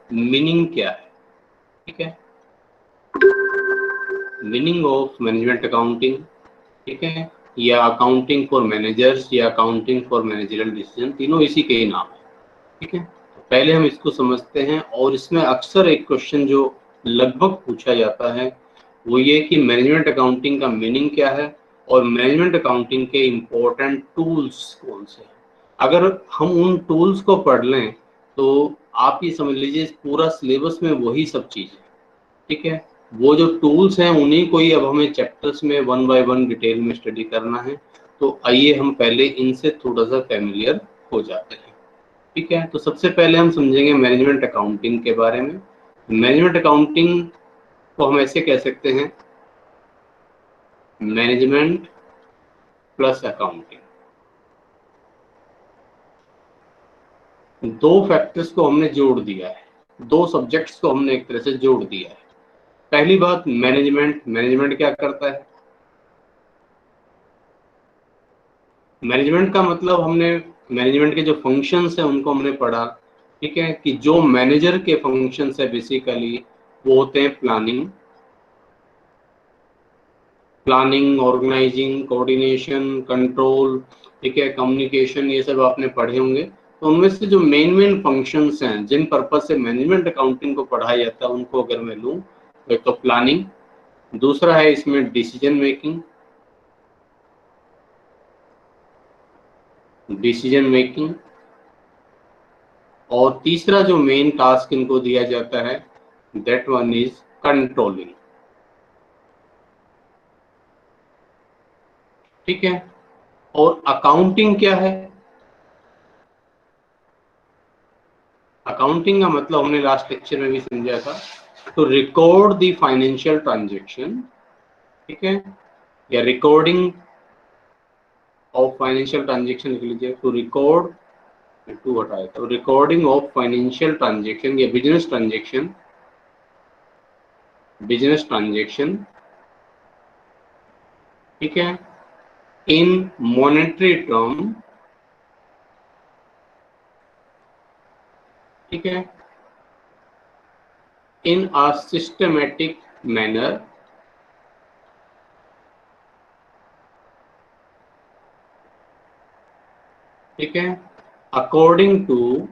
Meaning क्या है, ठीक है, मीनिंग ऑफ मैनेजमेंट अकाउंटिंग, ठीक है, या अकाउंटिंग फॉर मैनेजर्स या अकाउंटिंग फॉर मैनेजरियल डिसीजन, तीनों इसी के ही नाम है, ठीक है। तो पहले हम इसको समझते हैं, और इसमें अक्सर एक क्वेश्चन जो लगभग पूछा जाता है वो ये कि मैनेजमेंट अकाउंटिंग का मीनिंग क्या है और मैनेजमेंट अकाउंटिंग के इम्पोर्टेंट टूल्स कौन से हैं। अगर हम उन टूल्स को पढ़ लें तो आप ये समझ लीजिए पूरा सिलेबस में वही सब चीज़ है, ठीक है। वो जो टूल्स हैं उन्हीं को ही अब हमें चैप्टर्स में वन बाय वन डिटेल में स्टडी करना है। तो आइए हम पहले इनसे थोड़ा सा फेमिलियर हो जाते हैं, ठीक है। तो सबसे पहले हम समझेंगे मैनेजमेंट अकाउंटिंग के बारे में। मैनेजमेंट अकाउंटिंग को हम ऐसे कह सकते हैं, मैनेजमेंट प्लस अकाउंटिंग। दो फैक्टर्स को हमने जोड़ दिया है, दो सब्जेक्ट्स को हमने एक तरह से जोड़ दिया है। पहली बात, मैनेजमेंट। मैनेजमेंट क्या करता है? मैनेजमेंट का मतलब हमने मैनेजमेंट के जो फंक्शंस हैं उनको हमने पढ़ा, ठीक है, कि जो मैनेजर के फंक्शंस है बेसिकली वो होते हैं प्लानिंग, ऑर्गेनाइजिंग, कोऑर्डिनेशन, कंट्रोल, ठीक है, कम्युनिकेशन, ये सब आपने पढ़े होंगे। तो उनमें से जो मेन फंक्शंस हैं जिन पर्पज से मैनेजमेंट अकाउंटिंग को पढ़ाया जाता है उनको अगर मैं लूँ तो एक तो प्लानिंग, दूसरा है इसमें डिसीजन मेकिंग, और तीसरा जो मेन टास्क इनको दिया जाता है दैट वन इज कंट्रोलिंग, ठीक है। और अकाउंटिंग क्या है? अकाउंटिंग का मतलब हमने लास्ट लेक्चर में भी समझा था, तो रिकॉर्ड द फाइनेंशियल ट्रांजेक्शन, ठीक है, या रिकॉर्डिंग ऑफ फाइनेंशियल ट्रांजेक्शन लिख लीजिए। टू रिकॉर्ड, टू हटाए तो रिकॉर्डिंग ऑफ फाइनेंशियल ट्रांजेक्शन या बिजनेस ट्रांजेक्शन, ठीक है, इन मॉनेटरी टर्म, ठीक है, इन अ सिस्टमैटिक मैनर, ठीक है, according to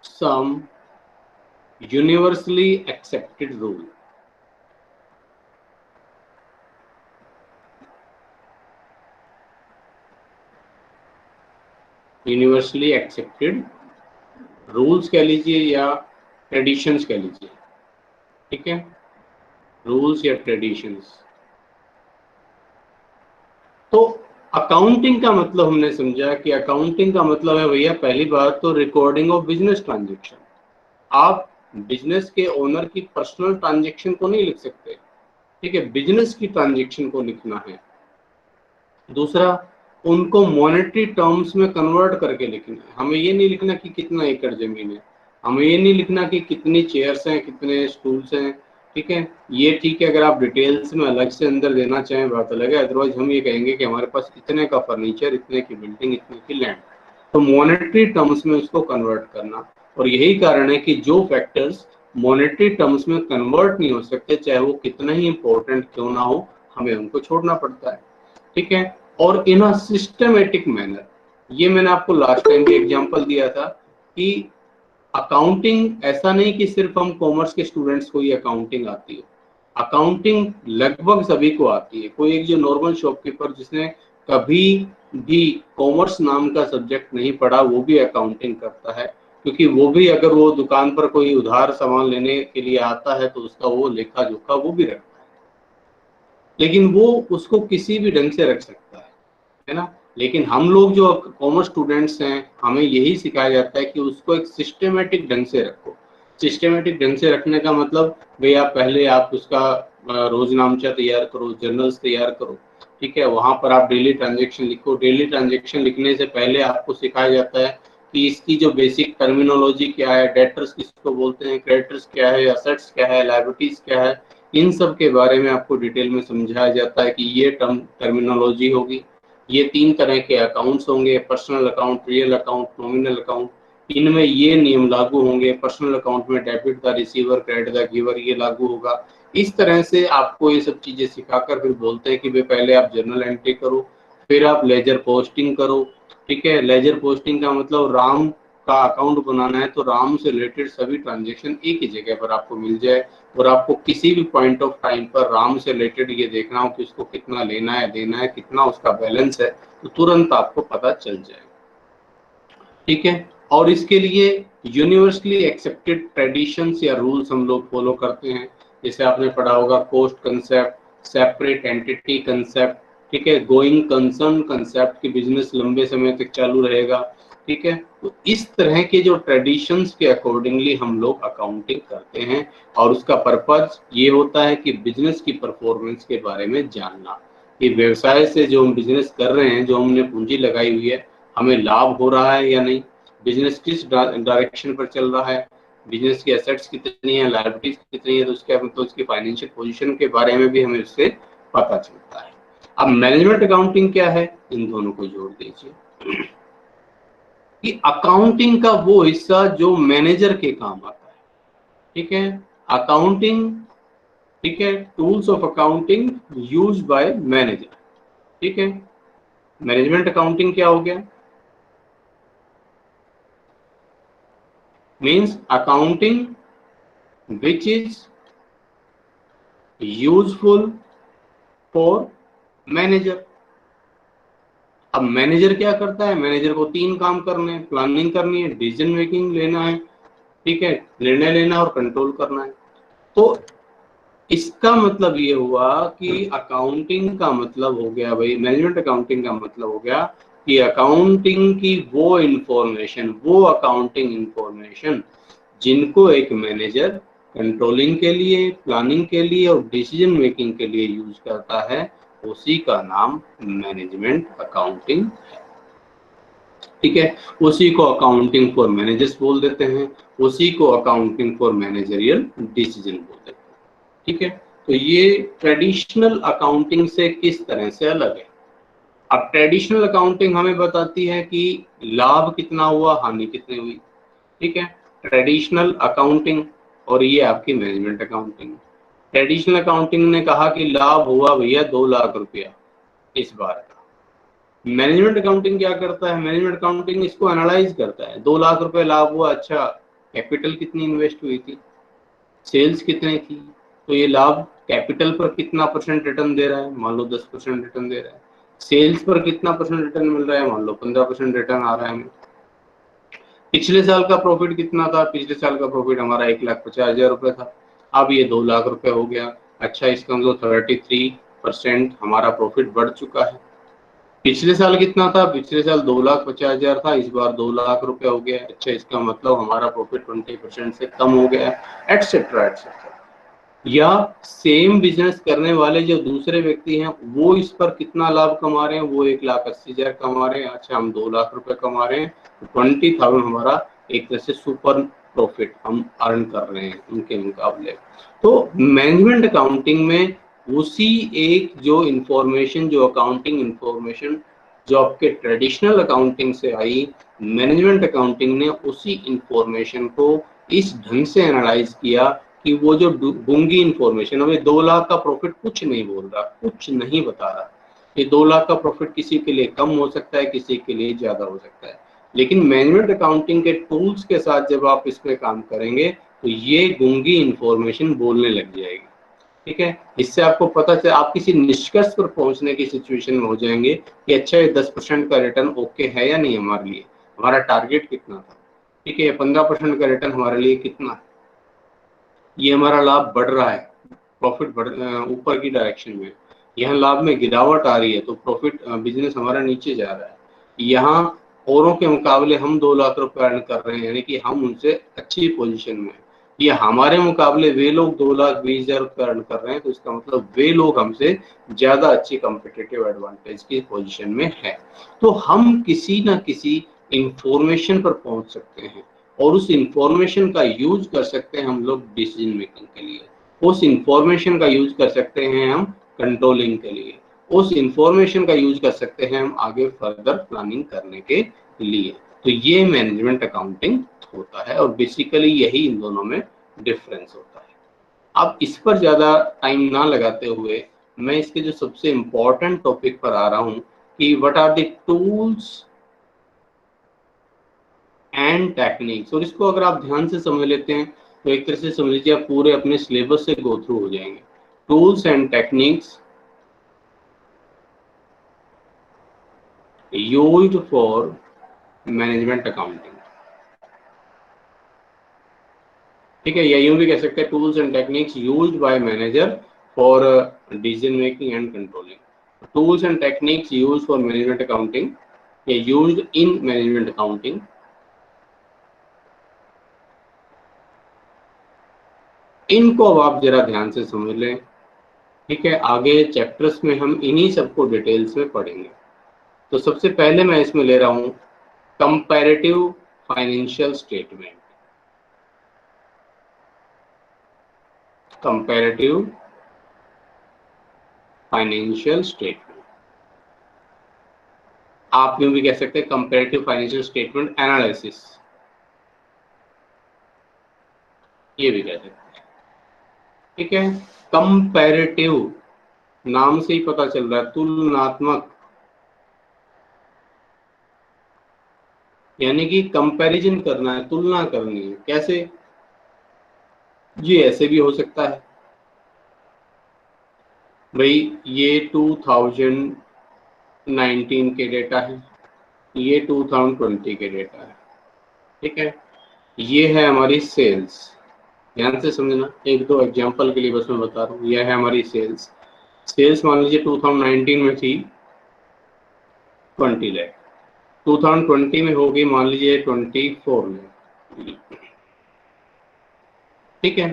some universally accepted rule. Universally accepted rules कह लीजिए या ट्रेडिशंस कह लीजिए, ठीक है, रूल्स या ट्रेडिशंस। तो अकाउंटिंग का मतलब हमने समझा कि अकाउंटिंग का मतलब है भैया पहली बात तो रिकॉर्डिंग ऑफ बिजनेस ट्रांजेक्शन। आप बिजनेस के ओनर की पर्सनल ट्रांजेक्शन को नहीं लिख सकते, ठीक है, बिजनेस की ट्रांजेक्शन को लिखना है। दूसरा, उनको मॉनेटरी टर्म्स में कन्वर्ट करके लिखना है। हमें ये नहीं लिखना कि कितना एकड़ जमीन है, हमें ये नहीं लिखना कि कितनी चेयर्स हैं, कितने स्टूल्स हैं, ठीक है। ये ठीक है, अगर आप डिटेल्स में अलग से अंदर देना चाहें बात अलग है, अदरवाइज हम ये कहेंगे कि हमारे पास इतने का फर्नीचर, इतने की बिल्डिंग, इतने की लैंड। तो मॉनेटरी टर्म्स में उसको कन्वर्ट करना, और यही कारण है कि जो फैक्टर्स मॉनेटरी टर्म्स में कन्वर्ट नहीं हो सकते, चाहे वो कितना ही इंपॉर्टेंट क्यों ना हो, हमें उनको छोड़ना पड़ता है, ठीक है। और इन अ सिस्टमेटिक मैनर, ये मैंने आपको लास्ट टाइम भी एग्जांपल दिया था कि अकाउंटिंग ऐसा नहीं कि सिर्फ हम कॉमर्स के स्टूडेंट्स को ही अकाउंटिंग आती है, अकाउंटिंग लगभग सभी को आती है। कोई एक जो नॉर्मल शॉपकीपर जिसने कभी भी कॉमर्स नाम का सब्जेक्ट नहीं पढ़ा वो भी अकाउंटिंग करता है, क्योंकि वो भी अगर वो दुकान पर कोई उधार सामान लेने के लिए आता है तो उसका वो लेखा जोखा वो भी रखता है, लेकिन वो उसको किसी भी ढंग से रख सकता है ना। लेकिन हम लोग जो कॉमर्स स्टूडेंट्स हैं हमें यही सिखाया जाता है कि उसको एक सिस्टमेटिक ढंग से रखो। सिस्टमेटिक ढंग से रखने का मतलब भैया पहले आप उसका रोजनामचा तैयार करो, जर्नल्स तैयार करो, ठीक है, वहां पर आप डेली ट्रांजेक्शन लिखो। डेली ट्रांजेक्शन लिखने से पहले आपको सिखाया जाता है कि इसकी जो बेसिक टर्मिनोलॉजी क्या है, डेटर्स किसको बोलते हैं, क्रेडिटर्स क्या है, असेट्स क्या है, लायबिलिटीज क्या है, इन सब के बारे में आपको डिटेल में समझाया जाता है कि ये टर्मिनोलॉजी होगी, ये तीन तरह के अकाउंट्स होंगे, personal account, real account, nominal account, इनमें ये नियम लागू होंगे, पर्सनल अकाउंट में debit the receiver credit the giver, ये लागू होगा। इस तरह से आपको ये सब चीजें सिखाकर फिर बोलते हैं कि भाई पहले आप जर्नल एंट्री करो, फिर आप लेजर पोस्टिंग करो। ठीक है, लेजर पोस्टिंग का मतलब राम का अकाउंट बनाना है तो राम से रिलेटेड सभी ट्रांजेक्शन एक ही जगह पर आपको मिल जाए, और आपको किसी भी पॉइंट ऑफ टाइम पर राम से रिलेटेड ये देखना हो कि उसको कितना लेना है, देना है, कितना उसका बैलेंस है, तो तुरंत आपको पता चल जाए। ठीक है, और इसके लिए यूनिवर्सली एक्सेप्टेड ट्रेडिशंस या रूल्स हम लोग फॉलो करते हैं। जैसे आपने पढ़ा होगा cost concept, separate entity concept, ठीक है, गोइंग कंसर्न कंसेप्ट की बिजनेस लंबे समय तक चालू रहेगा। ठीक है, तो इस तरह के जो ट्रेडिशंस के अकॉर्डिंगली हम लोग अकाउंटिंग करते हैं, और उसका पर्पज ये होता है कि बिजनेस की परफॉर्मेंस के बारे में जानना, कि व्यवसाय से जो हम बिजनेस कर रहे हैं, जो हमने पूंजी लगाई हुई है, हमें लाभ हो रहा है या नहीं, बिजनेस किस डायरेक्शन पर चल रहा है, बिजनेस की एसेट्स कितनी है, लायबिलिटीज कितनी है, तो उसके मतलब उसकी फाइनेंशियल पोजीशन के बारे में भी हमें उससे पता चलता है। अब मैनेजमेंट अकाउंटिंग क्या है, इन दोनों को जोड़ दीजिए कि अकाउंटिंग का वो हिस्सा जो मैनेजर के काम आता है। ठीक है, अकाउंटिंग, ठीक है, tools of accounting used by manager. ठीक है, मैनेजमेंट अकाउंटिंग क्या हो गया, means accounting which is useful for manager। अब मैनेजर क्या करता है, मैनेजर को 3 काम करने हैं, प्लानिंग करनी है, डिसीजन मेकिंग लेना है, ठीक है, निर्णय लेना और कंट्रोल करना है। तो इसका मतलब ये हुआ कि अकाउंटिंग का मतलब हो गया भाई, मैनेजमेंट अकाउंटिंग का मतलब हो गया कि अकाउंटिंग की वो इंफॉर्मेशन, वो अकाउंटिंग इंफॉर्मेशन जिनको एक मैनेजर कंट्रोलिंग के लिए, प्लानिंग के लिए और डिसीजन मेकिंग के लिए यूज करता है, उसी का नाम मैनेजमेंट अकाउंटिंग है। ठीक है, उसी को अकाउंटिंग फॉर मैनेजर्स बोल देते हैं, उसी को अकाउंटिंग फॉर मैनेजरियल डिसीजन बोल देते हैं। ठीक है, तो ये ट्रेडिशनल अकाउंटिंग से किस तरह से अलग है। अब ट्रेडिशनल अकाउंटिंग हमें बताती है कि लाभ कितना हुआ, हानि कितनी हुई। ठीक है, ट्रेडिशनल अकाउंटिंग, और ये आपकी मैनेजमेंट अकाउंटिंग। ट्रेडिशनल अकाउंटिंग ने कहा कि लाभ हुआ भैया 2 लाख रुपया इस बार का। मैनेजमेंट अकाउंटिंग क्या करता है, मैनेजमेंट अकाउंटिंग इसको एनालाइज करता है, 2 लाख रुपए लाभ हुआ, अच्छा कैपिटल कितनी इन्वेस्ट हुई थी, सेल्स कितनी थी, तो ये लाभ कैपिटल पर कितना % रिटर्न दे रहा है, मान लो 10% रिटर्न दे रहा है, सेल्स पर कितना % रिटर्न मिल रहा है, मान लो 15% रिटर्न आ रहा है हमें। पिछले साल का प्रॉफिट कितना था, पिछले साल का प्रॉफिट हमारा 1,50,000 रुपए था, अब ये 2 लाख रुपए हो गया। अच्छा, इसका मतलब 33% हमारा प्रॉफिट बढ़ चुका है। पिछले साल कितना था, पिछले साल 2,50,000 था, इस बार 2 लाख रुपए हो गया। अच्छा, इसका मतलब हमारा प्रॉफिट 20% से कम हो गया, एटसेट्रा एटसेट्रा। या सेम बिजनेस करने वाले जो दूसरे व्यक्ति हैं, वो इस पर कितना लाभ कमा रहे हैं, वो 1,80,000 कमा रहे हैं, अच्छा हम 2 लाख रुपए कमा रहे हैं, 20,000 हमारा एक तरह से सुपर प्रॉफिट हम अर्न कर रहे हैं उनके मुकाबले। तो मैनेजमेंट अकाउंटिंग में उसी एक जो इंफॉर्मेशन, जो अकाउंटिंग इंफॉर्मेशन जो आपके ट्रेडिशनल अकाउंटिंग से आई, मैनेजमेंट अकाउंटिंग ने उसी इंफॉर्मेशन को इस ढंग से एनालाइज किया कि वो जो गूंगी इंफॉर्मेशन, हमें 2 लाख का प्रॉफिट कुछ नहीं बोल रहा, कुछ नहीं बता रहा। ये 2 लाख का प्रॉफिट किसी के लिए कम हो सकता है, किसी के लिए ज्यादा हो सकता है, लेकिन मैनेजमेंट अकाउंटिंग के टूल्स के साथ जब आप इस पे काम करेंगे तो ये गूंगी इंफॉर्मेशन बोलने लग जाएगी। ठीक है, इससे आपको पता चले, आप किसी निष्कर्ष पर पहुंचने की सिचुएशन में हो जाएंगे कि अच्छा ये 10% का रिटर्न ओके है या नहीं हमारे लिए, हमारा टारगेट कितना था। ठीक है, 15% का रिटर्न हमारे लिए कितना है, ये हमारा लाभ बढ़ रहा है, प्रॉफिट बढ़ ऊपर की डायरेक्शन में, यहाँ लाभ में गिरावट आ रही है तो प्रॉफिट बिजनेस हमारा नीचे जा रहा है, यहाँ औरों के मुकाबले हम 2 लाख रुपए अर्न कर रहे हैं, यानी कि हम उनसे अच्छी पोजीशन में, ये हमारे मुकाबले वे लोग 2,20,000 रुपए अर्न कर रहे हैं, तो इसका मतलब वे लोग हमसे ज्यादा अच्छी कॉम्पिटिटिव एडवांटेज की पोजीशन में है। तो हम किसी ना किसी इंफॉर्मेशन पर पहुंच सकते हैं, और उस इंफॉर्मेशन का यूज कर सकते हैं हम लोग डिसीजन मेकिंग के लिए, उस इंफॉर्मेशन का यूज कर सकते हैं हम कंट्रोलिंग के लिए, उस इंफॉर्मेशन का यूज कर सकते हैं हम आगे फर्दर प्लानिंग करने के लिए। तो तो ये मैनेजमेंट अकाउंटिंग होता है और बेसिकली यही इन दोनों में डिफरेंस होता है। अब इस पर ज़्यादा टाइम ना लगाते हुए मैं इसके जो सबसे इम्पोर्टेंट टॉपिक पर आ रहा हूँ कि what are the tools and techniques. और इसको अगर आप ध्यान से समझ लेते हैं तो एक तरह से समझ लीजिए आप पूरे अपने सिलेबस से गो थ्रू हो जाएंगे। Tools and techniques used for management accounting, ठीक है, या यूं भी कह सकते हैं tools and techniques used by manager for decision making and controlling. Tools and techniques used for management accounting या यूज्ड इन मैनेजमेंट अकाउंटिंग। इनको अब आप जरा ध्यान से समझ लें, ठीक है। आगे चैप्टर्स में हम इन्हीं सबको डिटेल्स में पढ़ेंगे। तो सबसे पहले मैं इसमें ले रहा हूं comparative financial statement. Comparative financial statement, आप यूं भी कह सकते हैं कंपैरेटिव फाइनेंशियल स्टेटमेंट एनालिसिस, ये भी कह सकते हैं, ठीक है। कंपैरेटिव नाम से ही पता चल रहा है तुलनात्मक, यानी कि कंपैरिजन करना है, तुलना करनी है। कैसे? ये ऐसे भी हो सकता है भाई, ये 2019 के डेटा है, ये 2020 के डेटा है, ठीक है। ये है हमारी सेल्स, ध्यान से समझना, एक दो एग्जांपल के लिए बस मैं बता रहा हूँ। यह है हमारी सेल्स। सेल्स मान लीजिए 2019 में थी 20 लाख, 2020 में होगी मान लीजिए 24 लाख, ठीक है।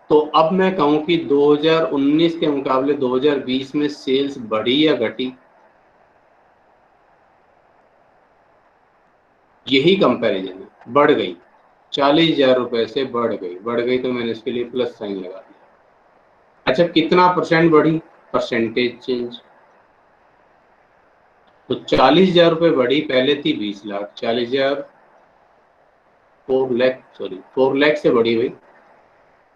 तो अब मैं कहूं कि 2019 के मुकाबले 2020 में सेल्स बढ़ी या घटी, यही कंपैरिजन है। बढ़ गई, 40,000 रुपए से बढ़ गई तो मैंने इसके लिए प्लस साइन लगा दिया। अच्छा, कितना परसेंट बढ़ी? Percentage change. तो 40,000 रुपए बढ़ी, पहले थी 20 लाख, 40,000 4 लाख से बढ़ी हुई,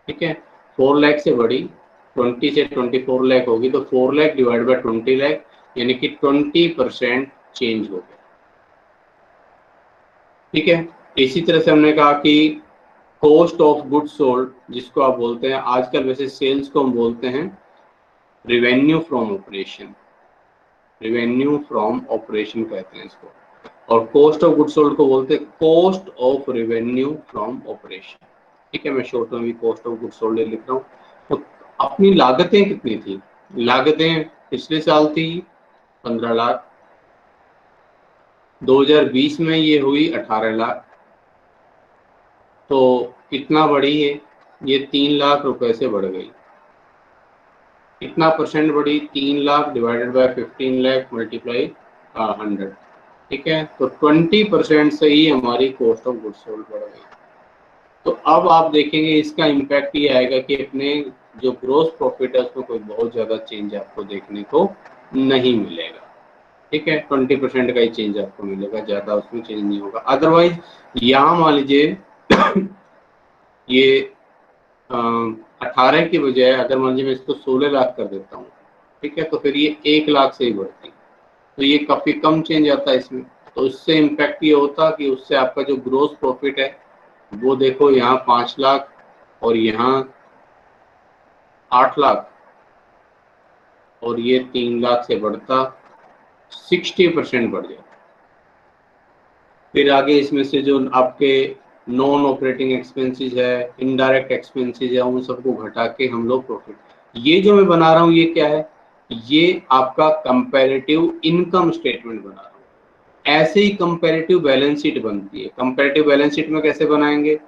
ठीक है। 4 लाख से बढ़ी, 20 से 24 लाख होगी, तो 4 लाख डिवाइड बाय 20 लाख, यानी कि 20% चेंज हो गया, ठीक है। इसी तरह से हमने कहा कि कॉस्ट ऑफ गुड्स सोल्ड, जिसको आप बोलते हैं आजकल, वैसे सेल्स को हम बोलते हैं revenue from operation, revenue from operation कहते हैं इसको, और कॉस्ट ऑफ गुड्स सोल्ड को बोलते हैं cost of revenue from operation, ठीक है। मैं शॉर्ट में भी कॉस्ट ऑफ गुड्स सोल्ड लिख रहा हूँ। तो अपनी लागतें कितनी थी? लागतें पिछले साल थी 15 लाख, 2020 में ये हुई 18 लाख, तो कितना बढ़ी है? ये 3 लाख रुपए से बढ़ गई। कितना परसेंट बढ़ी? 3 lakh divided by 15 lakh multiply 100, ठीक है। तो 20% से ही हमारी कॉस्ट ऑफ गुड्स सोल्ड बढ़ गई। तो अब आप देखेंगे इसका इम्पैक्ट ये आएगा कि अपने जो ग्रोस प्रॉफिट है उसमें कोई बहुत ज़्यादा चेंज आपको देखने को नहीं मिलेगा, ठीक है। 20% का ही चेंज आपको मिलेगा, ज़्यादा उसमें चेंज नहीं होगा। अदरवाइज यहाँ मान लीजिए ये 18 की बजाय अगर मान लीजिए मैं इसको 16 लाख कर देता हूँ, ठीक है, तो फिर ये 1 लाख से ही बढ़ती, तो ये काफ़ी कम चेंज आता है इसमें। तो इससे इम्पैक्ट ये होता कि उससे आपका जो ग्रोस प्रॉफिट है वो देखो यहाँ 5 लाख और यहाँ 8 लाख, और ये 3 लाख से बढ़ता 60% बढ़ जाता। फिर आगे इसमें से जो आपके नॉन ऑपरेटिंग एक्सपेंसेस है, इनडायरेक्ट एक्सपेंसेस है, उन सबको घटा के हम लोग प्रॉफिट, ये जो मैं बना रहा हूँ ये क्या है? ये आपका कंपैरेटिव इनकम स्टेटमेंट बना रहा हूँ। ऐसे ही कंपैरेटिव बैलेंस शीट बनती है। कंपैरेटिव बैलेंस शीट में कैसे बनाएंगे?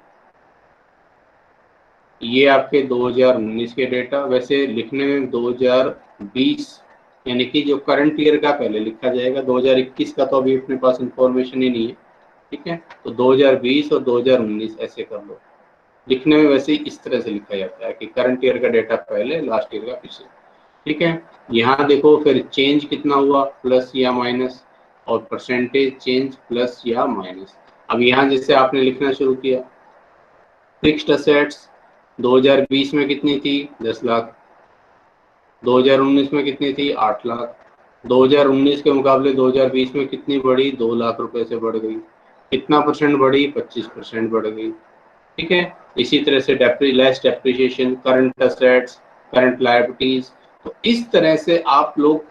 ये आपके 2019 के डेटा, वैसे लिखने में 2020 यानी कि जो करंट ईयर का पहले लिखा जाएगा, 2021 का तो अभी अपने पास इंफॉर्मेशन ही नहीं है, ठीक है। तो 2020 और 2019 ऐसे कर लो, लिखने में वैसे ही इस तरह से लिखा जाता है कि करंट ईयर का डेटा पहले, लास्ट ईयर का पीछे, ठीक है। यहाँ देखो फिर चेंज कितना हुआ, प्लस या माइनस, और परसेंटेज चेंज प्लस या माइनस। अब यहाँ जैसे आपने लिखना शुरू किया, फिक्स्ड असेट्स 2020 में कितनी थी? 10 लाख। 2019 में कितनी थी? 8 लाख। 2019 के मुकाबले 2020 में कितनी बढ़ी? 2 लाख रुपए से बढ़ गई। कितना परसेंट बढ़ी? 25% बढ़ गई। ठीक है। इसी तरह से less depreciation, current assets, current liabilities. तो इस तरह से आप लोग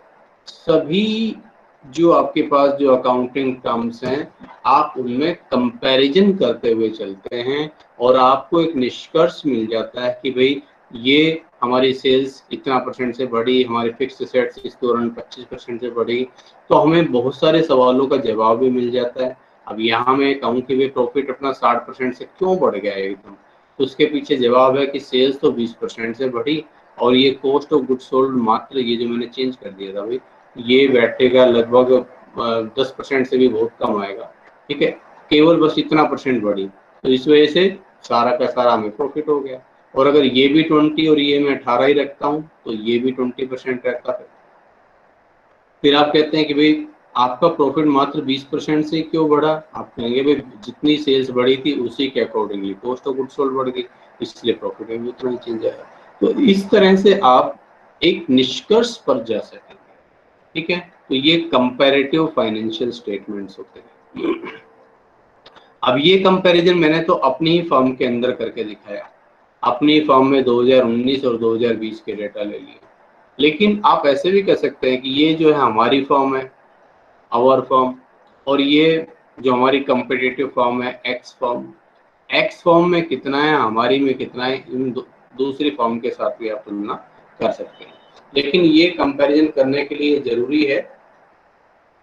सभी जो आपके पास जो अकाउंटिंग टर्म्स हैं, आप उनमें कंपैरिजन करते हुए चलते हैं और आपको एक निष्कर्ष मिल जाता है कि भाई ये हमारी सेल्स इतना परसेंट से बढ़ी, हमारी फिक्स्ड असेट्स इस दौरान 25% से बढ़ी। तो हमें बहुत सारे सवालों का जवाब भी मिल जाता है। अब यहाँ मैं कहूँ कि भाई प्रॉफिट अपना 60% से क्यों बढ़ गया है एकदम, तो उसके पीछे जवाब है कि सेल्स तो 20% से बढ़ी और ये कॉस्ट ऑफ गुड सोल्ड मात्र ये जो मैंने चेंज कर दिया था भाई, ये बैठेगा लगभग 10% से भी बहुत कम आएगा। ठीक है, केवल बस इतना परसेंट बढ़ी, तो इस वजह से सारा का सारा हमें प्रॉफिट हो गया। और अगर ये भी 20 और ये मैं 18 ही रखता हूँ तो ये भी 20% रहता है। फिर आप कहते हैं कि भाई आपका प्रॉफिट मात्र 20% से क्यों बढ़ा? आप कहेंगे भाई जितनी सेल्स बढ़ी थी उसी के accordingly cost of good sold बढ़ गई, इसलिए प्रॉफिट में भी उतना ही चेंज आया। तो इस तरह से आप एक निष्कर्ष पर जा सकेंगे। ठीक है, तो ये कंपैरेटिव फाइनेंशियल स्टेटमेंट्स होते हैं। अब ये कंपैरिजन मैंने तो अपनी ही फर्म के अंदर करके दिखाया, अपनी फर्म में 2019 और 2020 के डेटा ले लिए। लेकिन आप ऐसे भी कह सकते हैं कि ये जो है हमारी फर्म है, आवर फर्म, और ये जो हमारी कंपिटिटिव फर्म है एक्स फर्म में कितना है, हमारी में कितना है, इन दूसरी फर्म के साथ भी आप तुलना कर सकते हैं। लेकिन ये कंपैरिजन करने के लिए जरूरी है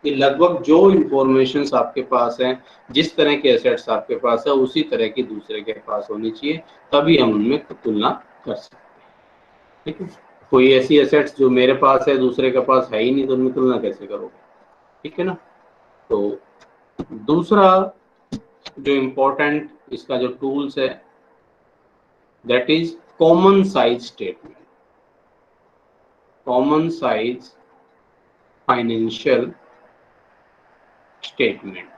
कि लगभग जो इंफॉर्मेशन आपके पास है, जिस तरह के एसेट्स आपके पास है, उसी तरह की दूसरे के पास होनी चाहिए, तभी हम उनमें तुलना कर सकते हैं। ठीक है, कोई ऐसी एसेट्स जो मेरे पास है दूसरे के पास है ही नहीं, तो उनमें तुलना कैसे करोगे? ठीक है ना। तो दूसरा जो इम्पोर्टेंट इसका जो टूल्स है, that is common size statement, common size financial statement.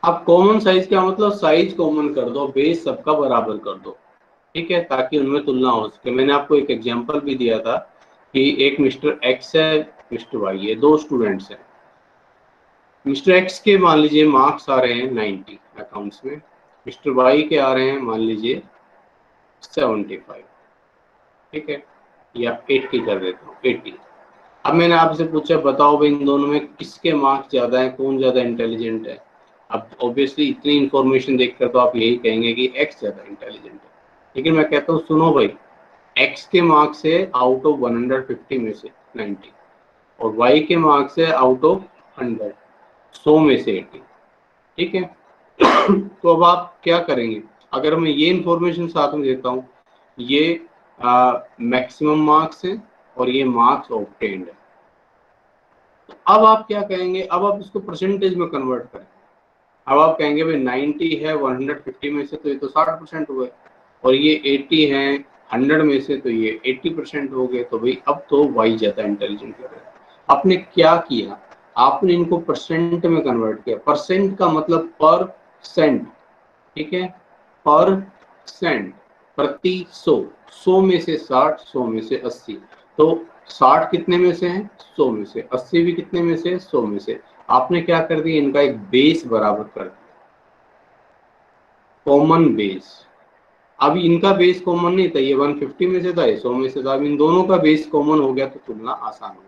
अब कॉमन साइज क्या मतलब? साइज कॉमन कर दो, बेस सबका बराबर कर दो। ठीक है, ताकि उनमें तुलना हो सके। मैंने आपको एक एग्जांपल भी दिया था कि एक मिस्टर एक्स है, मिस्टर वाई है, दो स्टूडेंट्स हैं। मिस्टर एक्स के मान लीजिए मार्क्स आ रहे हैं 90 अकाउंट्स में, मिस्टर वाई के आ रहे हैं मान लीजिए 75। ठीक है, या 80 कर देता हूँ, 80। अब मैंने आपसे पूछा बताओ भाई इन दोनों में किसके मार्क्स ज्यादा है, कौन ज्यादा इंटेलिजेंट है? अब ऑब्वियसली इतनी इंफॉर्मेशन देखकर तो आप यही कहेंगे कि एक्स ज्यादा इंटेलिजेंट है। लेकिन मैं कहता हूँ सुनो भाई, एक्स के मार्क्स है आउट ऑफ 150 में से 90 और वाई के मार्क्स है आउट ऑफ 100 में से 80। ठीक है। तो अब आप क्या करेंगे? अगर मैं ये इंफॉर्मेशन साथ में देता हूँ, ये मैक्सिमम मार्क्स हैं और ये मार्क्स ऑब्टेन्ड है, तो अब आप क्या कहेंगे? अब आप इसको परसेंटेज में कन्वर्ट करें। अब आप कहेंगे भाई 90 है 150 में से, तो ये तो 60% हुए, और ये 80 है 100 में से, तो ये 80% हो गए। तो भाई अब तो वाई ज्यादा इंटेलिजेंट है। आपने क्या किया? आपने इनको परसेंट में कन्वर्ट किया। परसेंट का मतलब पर सेंट। ठीक है, पर सेंट, प्रति 100, 100 में से 60, 100 में से 80। तो 60 कितने में से है? 100 में से। 80 भी कितने में से? 100 में से। आपने क्या कर दिया? इनका एक बेस बराबर कर दिया, कॉमन बेस। अब इनका बेस कॉमन नहीं था, ये 150 में से था, ये 100 में से था। अब इन दोनों का बेस कॉमन हो गया तो तुलना आसान हो गई।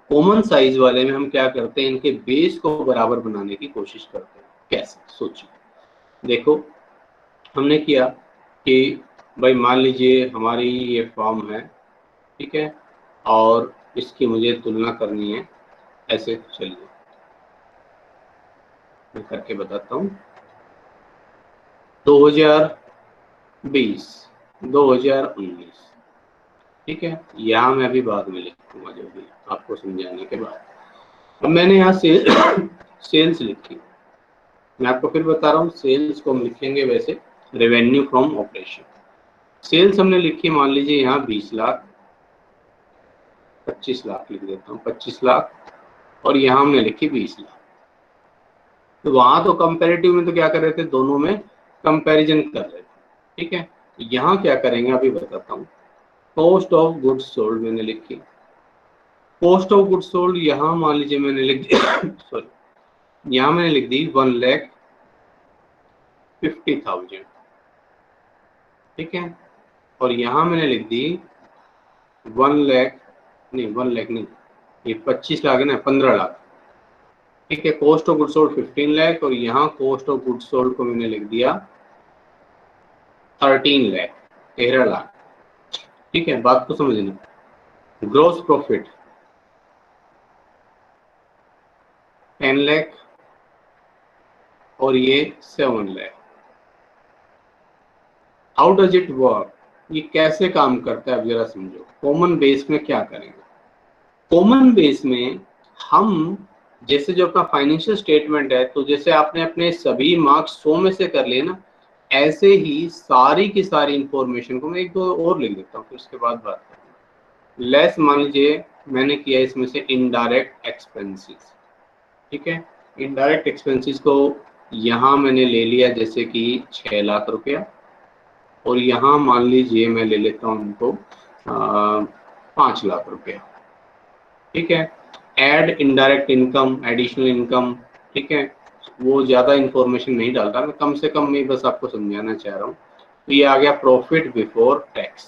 कॉमन साइज वाले में हम क्या करते हैं? इनके बेस को बराबर बनाने की कोशिश करते हैं। कैसे? सोचिए। देखो, हमने किया कि भाई मान लीजिए हमारी ये फॉर्म है, ठीक है, और इसकी मुझे तुलना करनी है। ऐसे चलिए मैं करके बताता हूँ। 2020, 2019, ठीक है, यहाँ मैं अभी बाद में लिखूंगा जो भी आपको समझाने के बाद। अब मैंने यहाँ सेल्स लिखी। मैं आपको फिर बता रहा हूँ, सेल्स को हम लिखेंगे वैसे रेवेन्यू फ्रॉम ऑपरेशन। सेल्स हमने लिखी मान लीजिए यहाँ 20 लाख, 25 लाख लिख देता हूँ, 25 लाख। और यहाँ हमने लिखी 20 लाख। तो वहां तो कंपैरेटिव में तो क्या कर रहे थे, दोनों में कंपैरिजन कर रहे थे, ठीक है। यहाँ क्या करेंगे अभी बताता हूँ। कॉस्ट ऑफ गुड्स सोल्ड मैंने लिखी, कॉस्ट ऑफ गुड्स सोल्ड यहाँ मान लीजिए मैंने लिख दी सॉरी, यहाँ मैंने लिख दी 1,50,000, ठीक है। और यहाँ मैंने लिख दी 1 लाख नहीं, 1 लाख नहीं, ये 25 लाख है ना, 15 लाख, ठीक है। Cost of goods sold 15 lakh और यहाँ कॉस्ट ऑफ गुड्स सोल्ड को मैंने लिख दिया 13 लाख, 13 लाख, ठीक है। बात को समझना। ग्रॉस प्रॉफिट 10 लाख और ये 7 lakh. How does it work, ये कैसे काम करता है अब जरा समझो। कॉमन बेस में क्या करेंगे, कॉमन बेस में हम जैसे जो अपना फाइनेंशियल स्टेटमेंट है, तो जैसे आपने अपने सभी मार्क्स 100 में से कर लिए ना, ऐसे ही सारी की सारी इंफॉर्मेशन को मैं एक दो और लिख देता हूँ, फिर उसके बाद बात करेंगे। लेस मान लीजिए मैंने किया इसमें से इनडायरेक्ट एक्सपेंसेस, ठीक है। इनडायरेक्ट एक्सपेंसेस को यहाँ मैंने ले लिया जैसे कि 6 लाख रुपया, और यहाँ मान लीजिए मैं ले लेता हूँ उनको 5 लाख रुपया, ठीक है। Add indirect income, additional income, ठीक है। वो ज़्यादा इंफॉर्मेशन नहीं डाल रहा मैं, कम से कम मैं बस आपको समझाना चाह रहा हूँ। तो ये आ गया प्रॉफिट बिफोर टैक्स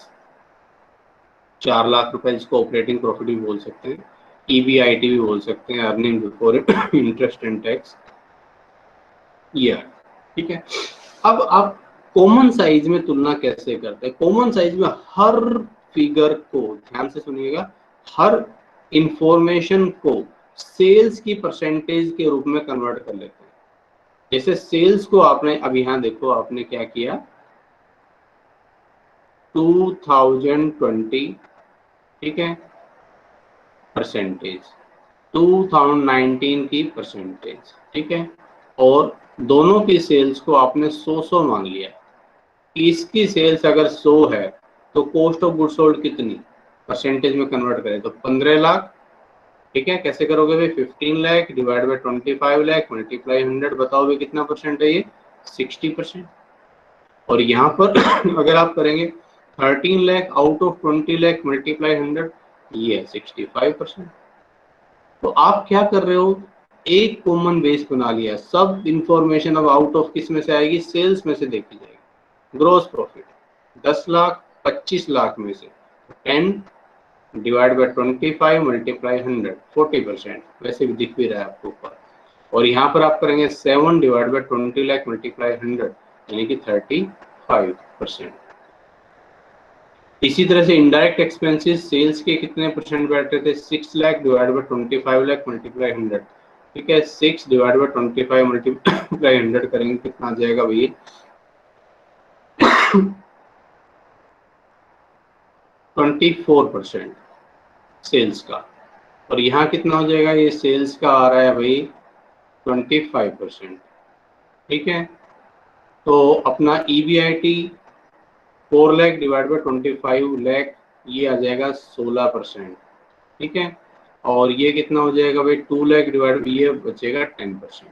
4 लाख रुपए, जिसको ऑपरेटिंग प्रॉफिट भी बोल सकते हैं, EBIT भी बोल सकते हैं, earning before interest and tax, ये, ठीक है। अब आप कॉमन साइज में तुलना कैसे करते हैं। कॉमन साइज में हर फिगर को ध्यान से सुनिएगा, हर इंफॉर्मेशन को सेल्स की परसेंटेज के रूप में कन्वर्ट कर लेते हैं। जैसे सेल्स को आपने अब यहाँ देखो आपने क्या किया, 2020, ठीक है, परसेंटेज 2019 की परसेंटेज, ठीक है। और दोनों की सेल्स को आपने 100 मान लिया। इसकी सेल्स अगर 100 है तो कॉस्ट ऑफ गुड्स सोल्ड कितनी परसेंटेज में कन्वर्ट करें तो 15 लाख, ठीक है। कैसे करोगे भाई, 15 lakh divide by 25 lakh multiply 100, बताओ भाई कितना परसेंट है ये, 60%। और यहाँ पर अगर आप करेंगे 13 lakh out of 20 lakh multiply 100, ये है 65%। तो आप क्या कर रहे हो, एक कॉमन बेस बना लिया, सब इंफॉर्मेशन अब आउट ऑफ किस में से आएगी, सेल्स में से देखी जाएगी। ग्रॉस प्रॉफिट 10 लाख 25 लाख में से 10 डिवाइड बाय 25 मल्टीप्लाई 100, 40%, वैसे भी दिख भी रहा है आपको ऊपर। और यहाँ पर आप करेंगे 7 डिवाइड बाय 20 लाख मल्टीप्लाई 100, यानी कि 35%। इसी तरह से इनडायरेक्ट एक्सपेंसेस सेल्स के कितने परसेंट बैठे थे, 6 lakh divide by 25 lakh multiply 100, ठीक है। 6 डिवाइड बाय 25 मल्टीप्लाई 100 करेंगे कितना आ जाएगा भाई 24% सेल्स का। और यहाँ कितना हो जाएगा, ये सेल्स का आ रहा है भाई 25%, ठीक है। तो अपना EBIT 4 lakh divide by 25 lakh, ये आ जाएगा 16%, ठीक है। और ये कितना हो जाएगा भाई 2 लाख डिवाइड, ये बचेगा 10%।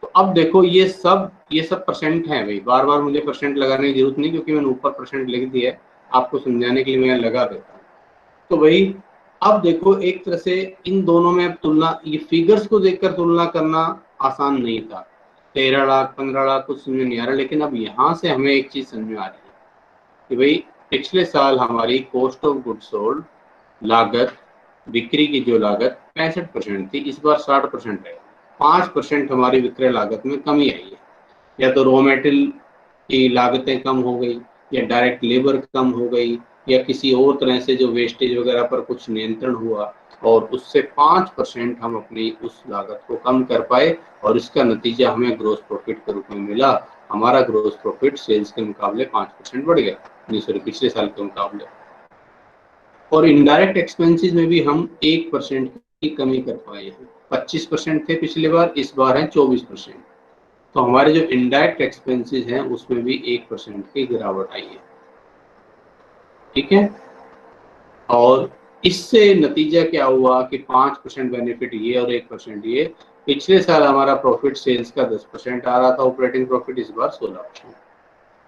तो अब देखो ये सब परसेंट है भाई, बार बार मुझे परसेंट लगाने की जरूरत नहीं, क्योंकि मैंने ऊपर परसेंट लिख दिया है, आपको समझाने के लिए मैं लगा देता हूँ। तो भाई अब देखो एक तरह से इन दोनों में तुलना, ये फिगर्स को देखकर तुलना करना आसान नहीं था, 13 लाख 15 लाख कुछ समझ नहीं आ रहा, लेकिन अब यहाँ से हमें एक चीज समझ में आ रही है कि भाई पिछले साल हमारी कॉस्ट ऑफ गुड्स सोल्ड लागत, बिक्री की जो लागत 65% थी, इस बार 60% है। 5% हमारी विक्रय लागत में कमी आई है, या तो रॉ मटेरियल की लागतें कम हो गई, या डायरेक्ट लेबर कम हो गई, या किसी और तरह से जो वेस्टेज वगैरह पर कुछ नियंत्रण हुआ, और उससे 5% हम अपनी उस लागत को कम कर पाए, और इसका नतीजा हमें ग्रोस प्रॉफिट के रूप में मिला। हमारा ग्रोस प्रॉफिट सेल्स के मुकाबले 5% बढ़ गया, नहीं सॉरी पिछले साल के मुकाबले। और इनडायरेक्ट एक्सपेंसेस में भी हम 1% की कमी कर पाए हैं, 25% थे पिछली बार, इस बार है 24%। तो हमारे जो इनडायरेक्ट एक्सपेंसेस हैं उसमें भी 1% की गिरावट आई है, ठीक है। और इससे नतीजा क्या हुआ कि 5% बेनिफिट ये और 1% ये। पिछले साल हमारा प्रॉफिट सेल्स का 10% आ रहा था, ऑपरेटिंग प्रॉफिट इस बार 16%।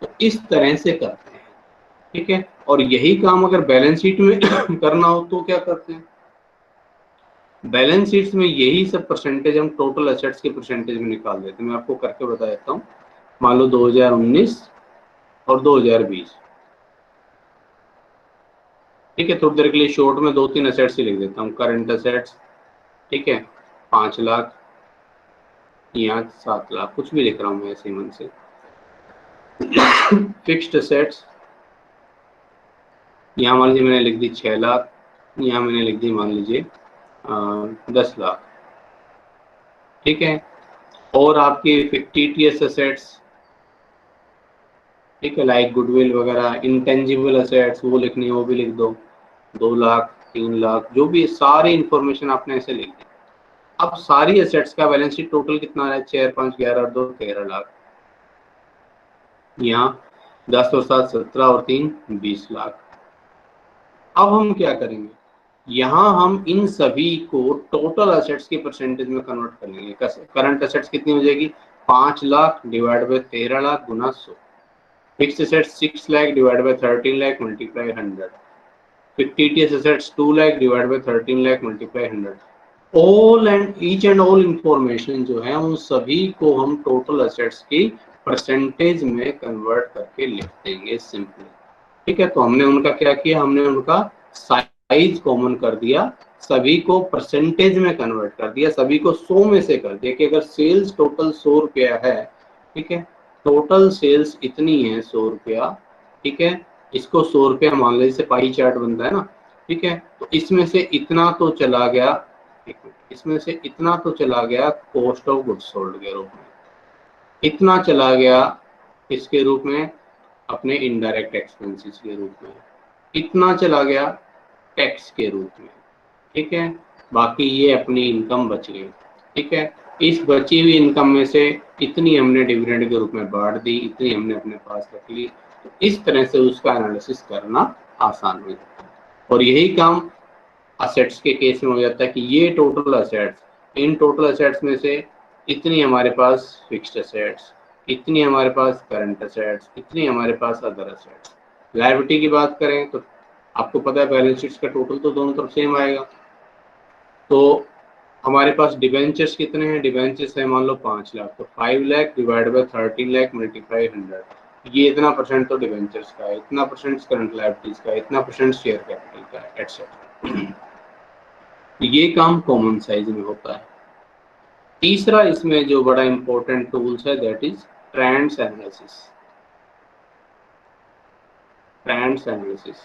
तो इस तरह से करते हैं, ठीक है। और यही काम अगर बैलेंस शीट में करना हो तो क्या करते हैं, बैलेंस शीट्स में यही सब परसेंटेज हम टोटल एसेट्स के परसेंटेज में निकाल देते हैं। मैं आपको करके बता देता हूँ। मान लो 2019 और 2020, ठीक है। थोड़ी देर के लिए शॉर्ट में 2-3 एसेट्स ही लिख देता हूँ। करंट एसेट्स, ठीक है, 5 लाख, यहाँ 7 लाख, कुछ भी लिख रहा हूँ मैं ऐसे मन से। फिक्स्ड एसेट्स, यहाँ मान लीजिए मैंने लिख दी 6 लाख, यहाँ मैंने लिख दी मान लीजिए 10 लाख, ठीक है। और आपकी टीटीएस एसेट्स, ठीक है, लाइक गुडविल वगैरह, इंटेंजिबल एसेट्स वो लिखनी है वो भी लिख दो, 2 लाख, 3 लाख, जो भी सारी इंफॉर्मेशन आपने ऐसे लिख दी। अब सारी एसेट्स का बैलेंस शीट टोटल कितना है, 6, 5, 11 और 2, 13 लाख। यहाँ 10 और 7, 17 और 3, 20 लाख। अब हम क्या करेंगे, यहाँ हम इन सभी को टोटल एसेट्स के परसेंटेज में कन्वर्ट कर लेंगे। करंट एसेट्स कितनी हो जाएगी, 5 lakh divide by 13 lakh Guna 100। Fixed assets 6 lakh divide by 13 lakh multiply 100। fictitious assets 2 lakh divided by 13 lakh multiply 100। All and each and all information जो है उन सभी को हम टोटल एसेट्स की परसेंटेज में कन्वर्ट करके लिख देंगे सिंपली, ठीक है। तो हमने उनका क्या किया, हमने उनका साइज कॉमन कर दिया, सभी को परसेंटेज में कन्वर्ट कर दिया, सभी को 100 में से कर दिया कि अगर सेल्स टोटल 100 रुपया है, ठीक है, टोटल सेल्स इतनी है 100 रुपया, ठीक है। इसको 100 रुपया मान लीजिए, से पाई चार्ट बनता है ना, ठीक है। तो इसमें से इतना तो चला गया, इसमें से इतना तो चला गया कॉस्ट ऑफ गुड्स सोल्ड के रूप में, इतना चला गया इसके रूप में अपने इनडायरेक्ट एक्सपेंसेस के रूप में, इतना चला गया टैक्स के रूप में, ठीक है। बाकी ये अपनी इनकम बच गई, ठीक है। इस बची हुई इनकम में से इतनी हमने डिविडेंड के रूप में बांट दी, इतनी हमने अपने पास रख ली। तो इस तरह से उसका एनालिसिस करना आसान हो जाता है। और यही काम असेट्स के केस में हो जाता है कि ये total assets, in total assets में से इतनी हमारे पास फिक्स्ड असेट्स, इतनी हमारे पास करंट असेट्स, इतनी हमारे पास अदर असेट्स। लायबिलिटी की बात करें तो आपको पता है बैलेंस शीट्स का टोटल तो दोनों तरफ सेम आएगा। तो हमारे पास डिबेंचर्स कितने हैं, डिबेंचर्स है मान लो 5 लाख, तो 5 lakh divide by 13 lakh multiply 100। ये इतना परसेंट तो डिबेंचर्स का है, इतना परसेंट करंट लायबिलिटीज का, इतना परसेंट शेयर कैपिटल का है, एटसेट्रा। ये काम कॉमन साइज में होता है। तीसरा इसमें जो बड़ा इंपॉर्टेंट टूल्स है that is trends analysis. Trends analysis,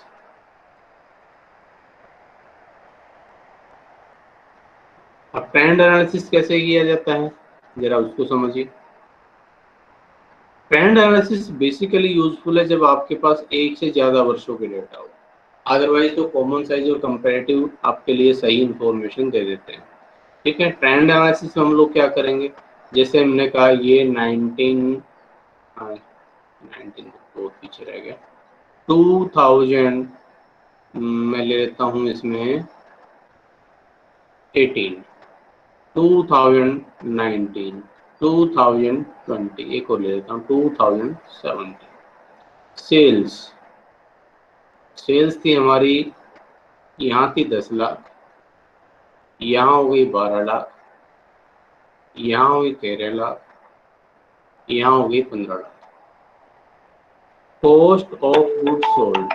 अब ट्रेंड एनालिसिस कैसे किया जाता है जरा उसको समझिए। ट्रेंड एनालिसिस बेसिकली यूजफुल है जब आपके पास एक से ज्यादा वर्षों के डेटा हो, अदरवाइज तो कॉमन साइज और कंपैरेटिव आपके लिए सही इंफॉर्मेशन दे देते हैं, ठीक है। ट्रेंड एनालिसिस में हम लोग क्या करेंगे, जैसे हमने कहा ये 19 बहुत पीछे रह गया, 2000 मैं ले लेता हूँ इसमें 18, 2019, 2020, एक और ले लेता हूँ 2017। सेल्स, सेल्स थी हमारी, यहाँ थी 10 लाख, यहाँ हो गई 12 लाख, यहाँ हो गई 13 लाख, यहाँ हो गई 15 lakh. Cost of goods sold,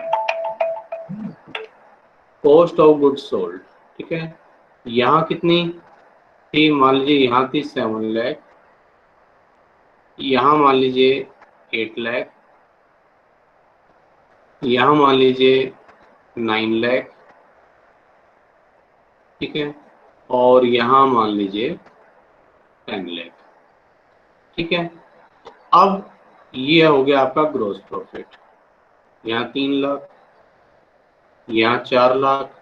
cost of goods sold, ठीक है। यहाँ कितनी थी, मान लीजिए यहाँ थी 7 लाख, यहाँ मान लीजिए 8 लाख, यहाँ मान लीजिए 9 लाख, ठीक है। और यहाँ मान लीजिए 10 लाख, ठीक है। अब ये हो गया आपका ग्रॉस प्रॉफिट, यहाँ 3 लाख, यहाँ 4 लाख,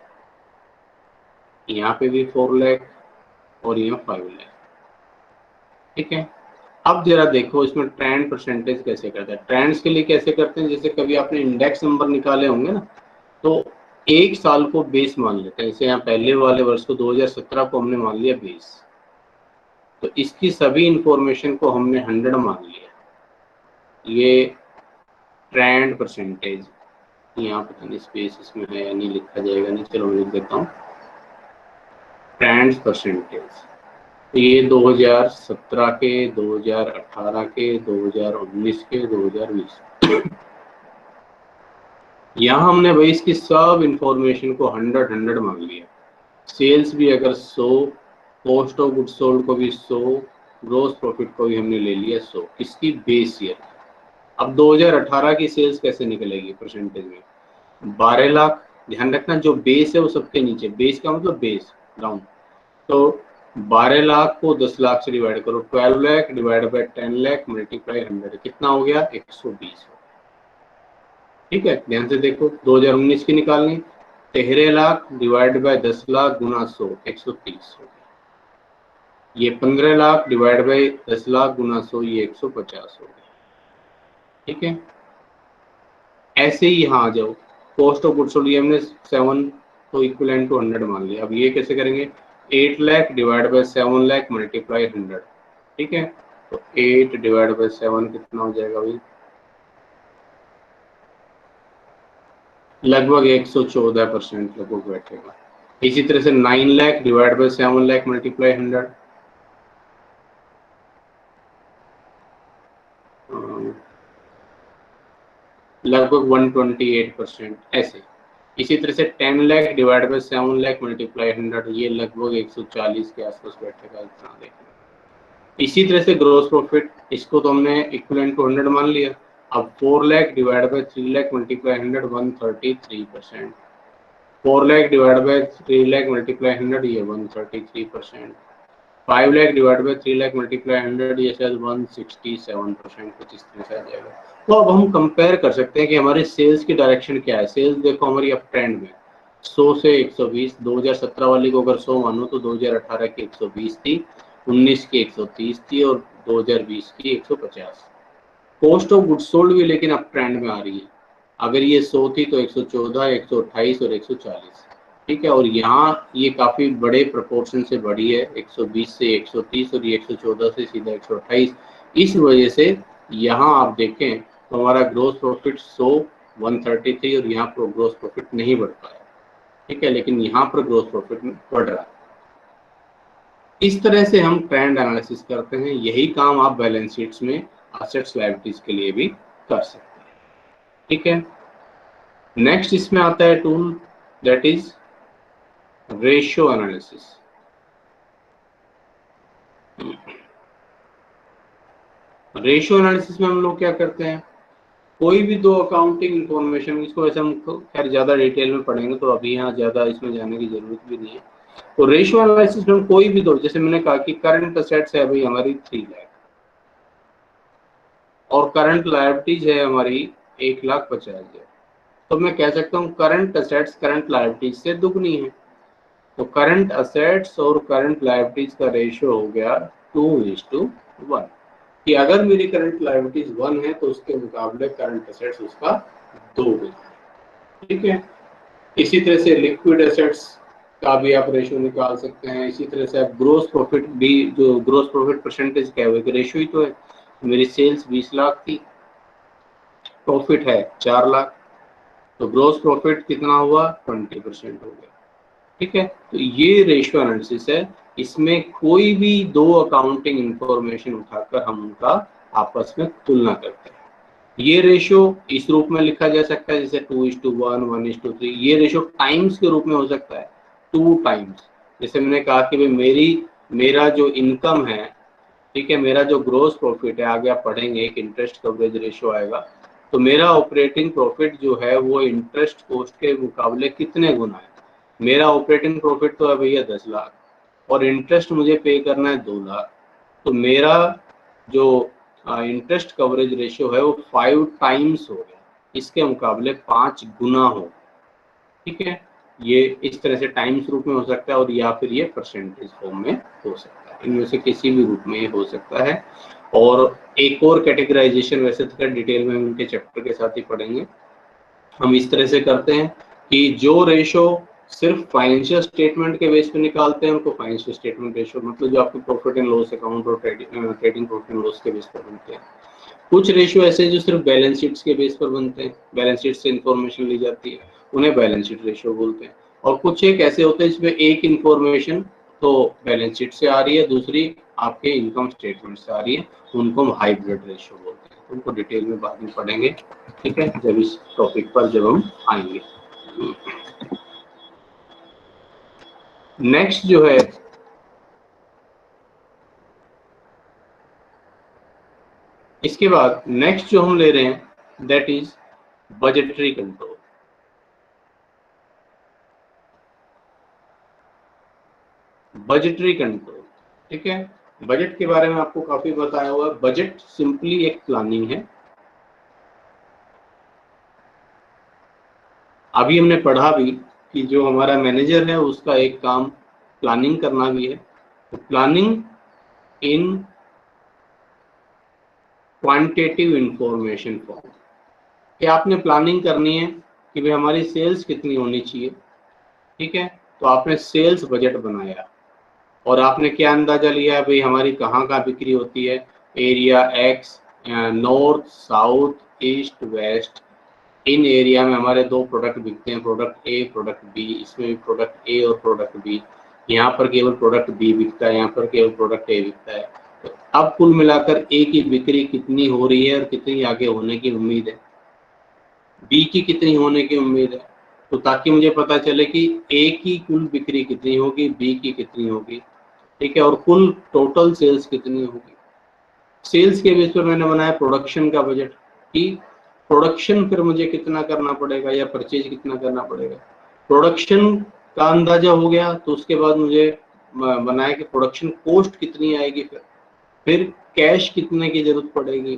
यहाँ पे भी 4 लाख और यहाँ 5 लाख, ठीक है। अब जरा देखो इसमें ट्रेंड परसेंटेज कैसे करते हैं। ट्रेंड्स के लिए कैसे करते हैं, जैसे कभी आपने इंडेक्स नंबर निकाले होंगे ना, तो एक साल को बेस मान लेते हैं, जैसे यहाँ पहले वाले वर्ष को 2017 को हमने मान लिया बेस, तो इसकी सभी इंफॉर्मेशन को हमने 100 मान लिया। ये ट्रेंड परसेंटेज, यहाँ पता नहीं स्पेस इसमें है या नहीं, लिखा जाएगा नहीं, चलो मैं लिख देता हूँ ट्रेंड परसेंटेज। तो ये 2017 के, 2018 के, 2019 के, 2020 यहाँ हमने भाई इसकी सब इंफॉर्मेशन को 100 मान लिया। सेल्स भी अगर 100, कॉस्ट ऑफ गुड्स सोल्ड को भी 100, ग्रोस प्रॉफिट को भी हमने ले लिया 100, इसकी बेस ईयर। अब 2018 की सेल्स कैसे निकलेगी परसेंटेज में? 12 लाख, ध्यान रखना जो बेस है वो सबके नीचे, बेस का मतलब बेस राउंड, तो 12 लाख को 10 लाख से डिवाइड करो, 12 lakh divide by 10 lakh multiply 100, कितना हो गया? 120। ठीक है, ध्यान से देखो, 2019 की निकालनी, 13 लाख डिवाइड बाय 10 लाख गुना 100, 130 हो गया। ये 15 लाख डिवाइड बाय 10 लाख गुना 100, ये 150 हो गया। ठीक है, ऐसे ही यहाँ आ जाओ, कॉस्ट ऑफ गुड्स सोल्ड ये हमने 7 तो इक्विवेलेंट टू 100 मान लिया। अब ये कैसे करेंगे? 8 lakh divide by 7 lakh multiply 100। ठीक है, तो 8 डिवाइड बाय 7 कितना हो जाएगा भाई? लगभग 114% लगभग बैठेगा। इसी तरह से 9 lakh divide by 7 lakh multiply 100, लगभग 128% ऐसे। इसी तरह से 10 lakh divide by 7 lakh multiply 100, ये लगभग 140 के आसपास बैठेगा, इतना देखना। इसी तरह से ग्रोस प्रॉफिट, इसको तो हमने इक्विवेलेंट टू 100 मान लिया। अब 4 lakh divide by 3 lakh multiply 100, 133%। 4 lakh divide by 3 lakh multiply 100, ये 133%। 5 lakh divide by 3 lakh multiply 100, ये शायद 167%, कुछ इस तरह से आ जाएगा। तो अब हम कंपेयर कर सकते हैं कि हमारे सेल्स की डायरेक्शन क्या है। सेल्स देखो हमारी अप ट्रेंड में 100 से 120, 2017 वाली को अगर 100 मानो तो 2018 की 120 थी, 19 की 130 थी और 2020 की 150। कॉस्ट ऑफ गुड्स सोल्ड भी लेकिन अप ट्रेंड में आ रही है, अगर ये 100 थी तो 114, 128 और 140। ठीक है, और यहाँ ये काफी बड़े प्रोपोर्शन से बढ़ी है, 120 से 130 और ये 114 से सीधा 128। इस वजह से यहाँ आप देखें तो हमारा ग्रोस प्रॉफिट 100, 133 और यहाँ पर ग्रोस प्रॉफिट नहीं बढ़ पाया। ठीक है, लेकिन यहाँ पर ग्रोस प्रॉफिट बढ़ रहा है। इस तरह से हम ट्रेंड एनालिसिस करते हैं। यही काम आप बैलेंस शीट्स में असेट्स लायबिलिटीज के लिए भी कर सकते हैं। ठीक है, नेक्स्ट इसमें आता है tool that is ratio analysis. Ratio analysis में हम लोग क्या करते हैं, कोई भी दो अकाउंटिंग इंफॉर्मेशन, इसको वैसे हम खैर ज्यादा डिटेल में पढ़ेंगे तो अभी यहाँ ज्यादा इसमें जाने की जरूरत भी नहीं है। तो रेशियो एनालिसिस में कोई भी दो, जैसे मैंने कहा कि करंट असेट्स है भाई हमारी 3 लाख और करंट लायबिलिटीज है हमारी 1,50,000, तो मैं कह सकता हूँ करंट असेट्स करंट लायबिलिटीज से दुगनी है। तो करंट असेट्स और करंट लायबिलिटीज का रेशियो हो गया 2:1, कि अगर मेरी करंट लायबिलिटीज 1 है तो उसके मुकाबले करंट असेट्स उसका 2 गुना। ठीक है, इसी तरह से लिक्विड एसेट्स का भी आप रेशियो निकाल सकते हैं। इसी तरह से आप ग्रोस प्रॉफिट भी, जो ग्रोस प्रॉफिट परसेंटेज क्या है, रेशियो ही तो है। मेरी सेल्स 20 लाख थी, प्रॉफिट है 4 लाख, तो ग्रोस प्रॉफिट कितना हुआ? 20% हो गया। ठीक है, तो ये रेशियो एनालिसिस है। इसमें कोई भी दो अकाउंटिंग इंफॉर्मेशन उठाकर हम उनका आपस में तुलना करते हैं। ये रेशियो इस रूप में लिखा जा सकता है, जैसे 2:1, 1:3। ये रेशियो टाइम्स के रूप में हो सकता है, 2 टाइम्स। जैसे मैंने कहा कि भाई मेरा जो इनकम है, ठीक है, मेरा जो ग्रोस प्रॉफिट है, आगे आप पढ़ेंगे एक इंटरेस्ट कवरेज रेशियो आएगा, तो मेरा ऑपरेटिंग प्रॉफिट जो है वो इंटरेस्ट कॉस्ट के मुकाबले कितने गुना है। मेरा ऑपरेटिंग प्रॉफिट तो है भैया 10 लाख और इंटरेस्ट मुझे पे करना है 2 लाख, तो मेरा जो इंटरेस्ट कवरेज रेशियो है वो 5 टाइम्स हो गया, इसके मुकाबले 5 गुना हो। ठीक है, ये इस तरह से टाइम्स रूप में हो सकता है और या फिर ये परसेंटेज फॉर्म में हो सकता है, इनमें से किसी भी रूप में ये हो सकता है। और एक और कैटेगराइजेशन वैसे तो डिटेल में उनके चैप्टर के साथ ही पढ़ेंगे, हम इस तरह से करते हैं कि जो रेशो सिर्फ फाइनेंशियल स्टेटमेंट के बेस पे निकालते हैं उनको फाइनेंशियल स्टेटमेंट रेशो, मतलब जो आपके प्रॉफिट एंड लॉस अकाउंट और ट्रेडिंग प्रॉफिट एंड लॉस के बेस पर बनते हैं। कुछ रेशियो ऐसे हैं जो सिर्फ बैलेंस शीट्स के बेस पर बनते हैं, बैलेंस शीट से इंफॉर्मेशन ली जाती है, उन्हें बैलेंस शीट रेशियो बोलते हैं। और कुछ एक ऐसे होते हैं जिसमें एक इंफॉर्मेशन तो बैलेंस शीट से आ रही है, दूसरी आपके इनकम स्टेटमेंट से आ रही है, उनको हम हाइब्रिड रेशियो बोलते हैं। उनको डिटेल में बाद में पढ़ेंगे, ठीक है, जब इस टॉपिक पर जब हम आएंगे। नेक्स्ट जो है इसके बाद नेक्स्ट जो हम ले रहे हैं that is budgetary control. Budgetary control, ठीक है। बजट के बारे में आपको काफी बताया हुआ है। बजट सिंपली एक प्लानिंग है। अभी हमने पढ़ा भी कि जो हमारा मैनेजर है उसका एक काम प्लानिंग करना भी है। तो planning in quantitative information form, कि आपने प्लानिंग करनी है कि भाई हमारी सेल्स कितनी होनी चाहिए, ठीक है। तो आपने सेल्स बजट बनाया और आपने क्या अंदाजा लिया भाई हमारी कहाँ कहाँ बिक्री होती है, area X, north south east west, इन एरिया में हमारे दो प्रोडक्ट बिकते हैं, प्रोडक्ट ए प्रोडक्ट बी, इसमें भी प्रोडक्ट ए और प्रोडक्ट बी, यहाँ पर केवल प्रोडक्ट बी बिकता है, यहाँ पर केवल प्रोडक्ट ए बिकता है। तो अब कुल मिलाकर ए की बिक्री कितनी हो रही है और कितनी आगे होने की उम्मीद है, बी की कितनी होने की उम्मीद है, तो ताकि मुझे पता चले कि ए की कुल बिक्री कितनी होगी, बी की कितनी होगी, ठीक है, और कुल टोटल सेल्स कितनी होगी। सेल्स के बेस पर मैंने बनाया प्रोडक्शन का बजट कि प्रोडक्शन फिर मुझे कितना करना पड़ेगा या परचेज कितना करना पड़ेगा। प्रोडक्शन का अंदाजा हो गया तो उसके बाद मुझे बनाया कि प्रोडक्शन कॉस्ट कितनी आएगी, फिर कैश कितने की जरूरत पड़ेगी,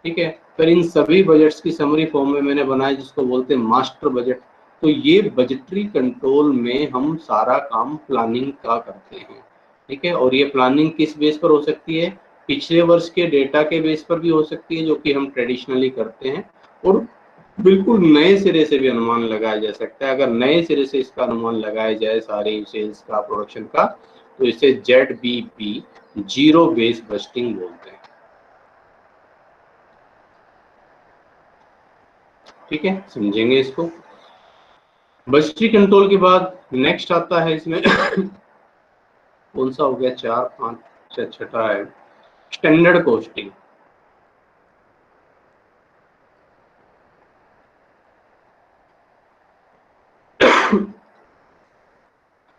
ठीक है। फिर इन सभी बजट्स की समरी फॉर्म में मैंने बनाया जिसको बोलते हैं मास्टर बजट। तो ये बजटरी कंट्रोल में हम सारा काम प्लानिंग का करते हैं, ठीक है। और ये प्लानिंग किस बेस पर हो सकती है, पिछले वर्ष के डेटा के बेस पर भी हो सकती है जो कि हम ट्रेडिशनली करते हैं, और बिल्कुल नए सिरे से भी अनुमान लगाया जा सकता है। अगर नए सिरे से इसका अनुमान लगाया जाए सारी सेल्स का प्रोडक्शन का, तो इसे ZBB जीरो बेस बस्टिंग बोलते हैं, ठीक है, समझेंगे इसको। बजटरी कंट्रोल के बाद नेक्स्ट आता है इसमें कौन सा हो गया, 4 5 छठा है standard costing.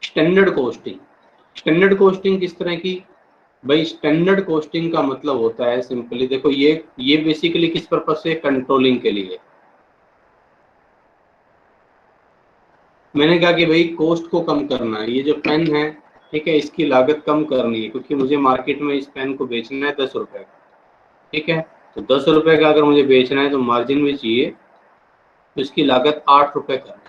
Standard costing, standard costing किस तरह की, भाई स्टैंडर्ड कॉस्टिंग का मतलब होता है सिंपली, देखो ये बेसिकली किस पर्पज से, कंट्रोलिंग के लिए। मैंने कहा कि भाई कॉस्ट को कम करना है, ये जो पेन है, ठीक है, इसकी लागत कम करनी है क्योंकि मुझे मार्केट में इस पेन को बेचना है 10 रुपए का, ठीक है। तो 10 रुपए का अगर मुझे बेचना है तो मार्जिन भी चाहिए, तो इसकी लागत 8 रुपए करना है।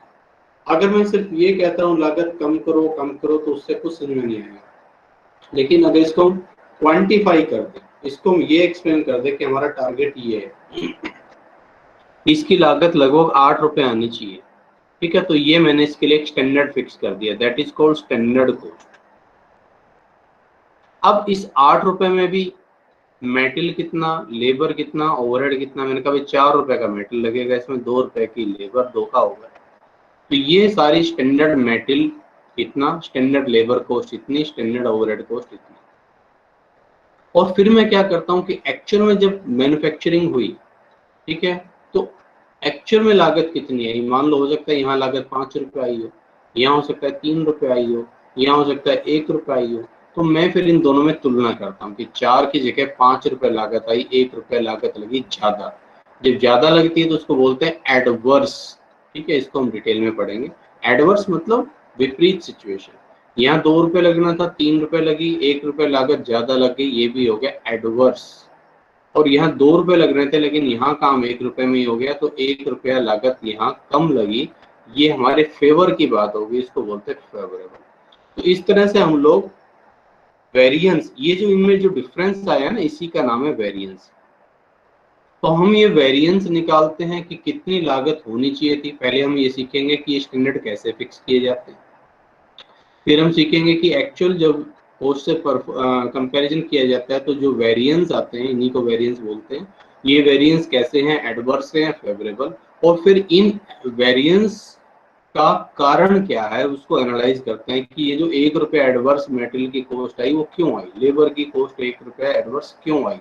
अगर मैं सिर्फ ये कहता हूँ लागत कम करो तो उससे कुछ समझ में नहीं आएगा। लेकिन अगर इसको हम क्वांटिफाई कर दें, इसको हम ये एक्सप्लेन कर दें कि हमारा टारगेट ये है, इसकी लागत लगभग 8 रुपए आनी चाहिए, ठीक है, तो ये मैंने इसके लिए एक स्टैंडर्ड फिक्स कर दिया, that is called standard cost. अब इस 8 रुपए में भी मेटल कितना, लेबर कितना, ओवरहेड कितना, मैंने कहा भाई 4 रुपए का मेटल लगेगा, इसमें 2 रुपए की लेबर, 2 का होगा। तो ये सारी स्टैंडर्ड मेटल इतना, स्टैंडर्ड लेबर कॉस्ट इतनी, स्टैंडर्ड ओवरहेड कॉस्ट इतनी। और फिर मैं क्या करता हूँ कि एक्चुअल में जब मैन्युफैक्चरिंग हुई, ठीक है, तो एक्चुअल में लागत कितनी है, मान लो हो सकता है यहाँ लागत 5 रुपए आई हो, यहाँ हो सकता है 3 रुपए आई हो, यहाँ हो सकता है 1 रुपए आई हो। तो मैं फिर इन दोनों में तुलना करता हूँ कि 4 की जगह 5 रुपए लागत आई, 1 रुपए लागत लगी ज्यादा। जब ज्यादा लगती है तो उसको बोलते हैं एडवर्स, ठीक है, इसको हम डिटेल में पढ़ेंगे। एडवर्स मतलब विपरीत सिचुएशन, यहाँ 2 रुपए लगना था 3 रुपए लगी, 1 रुपए लागत ज्यादा लग गई, ये भी हो गया एडवर्स। और यहाँ 2 रुपए लग रहे थे लेकिन यहाँ काम 1 रुपए में ही हो गया, तो 1 रुपया लागत यहाँ कम लगी, ये हमारे फेवर की बात होगी, इसको बोलते हैं फेवरेबल। तो इस तरह से हम लोग वेरिएंस, ये जो इनमें जो डिफरेंस आया ना, इसी का नाम है वेरिएंस। तो हम ये वेरिएंस निकालते हैं कि कितनी लागत होनी चाहिए थी। पहले हम ये सीखेंगे कि ये स्टैंडर्ड कैसे फिक्स किए जाते हैं, फिर हम सीखेंगे कि एक्चुअल जब कॉस्ट से कंपैरिजन किया जाता है तो जो वेरिएंस आते हैं, इन्हीं को वेरिएंस बोलते हैं। ये वेरिएंस कैसे हैं, एडवर्स हैं, फेवरेबल, और फिर इन वेरिएंस का कारण क्या है उसको एनालाइज करते हैं कि ये जो 1 रुपया एडवर्स मेटेरियल की कॉस्ट आई वो क्यों आई, लेबर की कॉस्ट 1 रुपया एडवर्स क्यों आई,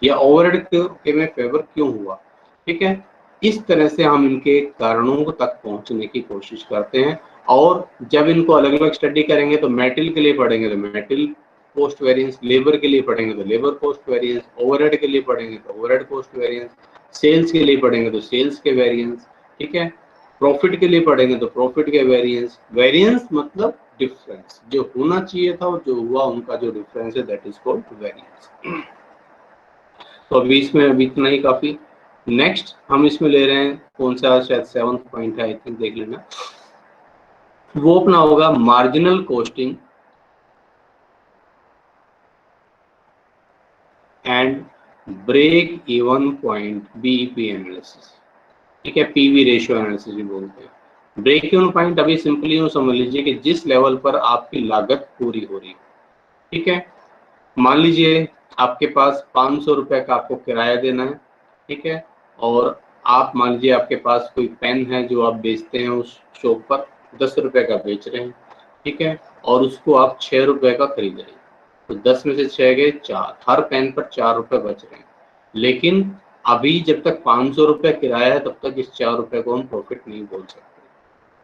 या ओवरहेड के में फेवर क्यों हुआ। ठीक है, इस तरह से हम इनके कारणों तक पहुंचने की कोशिश करते हैं। और जब इनको अलग अलग स्टडी करेंगे तो मेटेरियल के लिए पढ़ेंगे तो मेटेरियल कॉस्ट वेरिएंस, लेबर के लिए पढ़ेंगे तो लेबर कॉस्ट वेरिएंस, ओवरहेड के लिए पढ़ेंगे तो ओवरहेड कॉस्ट वेरिएंस, सेल्स के लिए पढ़ेंगे तो सेल्स के वेरिएंस। ठीक है, प्रॉफिट के लिए पढ़ेंगे तो प्रॉफिट के वेरिएंस। वेरिएंस मतलब डिफरेंस, जो होना चाहिए था और जो हुआ उनका जो डिफरेंस है, दैट इज कॉल्ड वेरिएंस। तो अभी इसमें अभी इतना ही काफी। नेक्स्ट हम इसमें ले रहे हैं कौन सा, शायद 7th पॉइंट है, आई थिंक, देख लेना। वो अपना होगा marginal costing and break even point, BEP analysis. ठीक है, पीवी रेशियो एनालिसिस भी बोलते हैं। ब्रेक इवन पॉइंट अभी सिंपली यूं समझ लीजिए कि जिस लेवल पर आपकी लागत पूरी हो रही है। ठीक है, मान लीजिए आपके पास 500 रुपए का आपको किराया देना है। ठीक है, और आप मान लीजिए आपके पास कोई पेन है जो आप बेचते हैं उस शॉप पर, 10 रुपए का बेच रहे हैं। ठीक है, और उसको आप 6 रुपए का खरीद रहे हैं, तो 10 में से 6 गए 4, हर पेन पर 4 रुपए बच रहे हैं। लेकिन अभी जब तक 500 रुपए किराया है तब तक इस 4 रुपए को हम प्रॉफिट नहीं बोल सकते।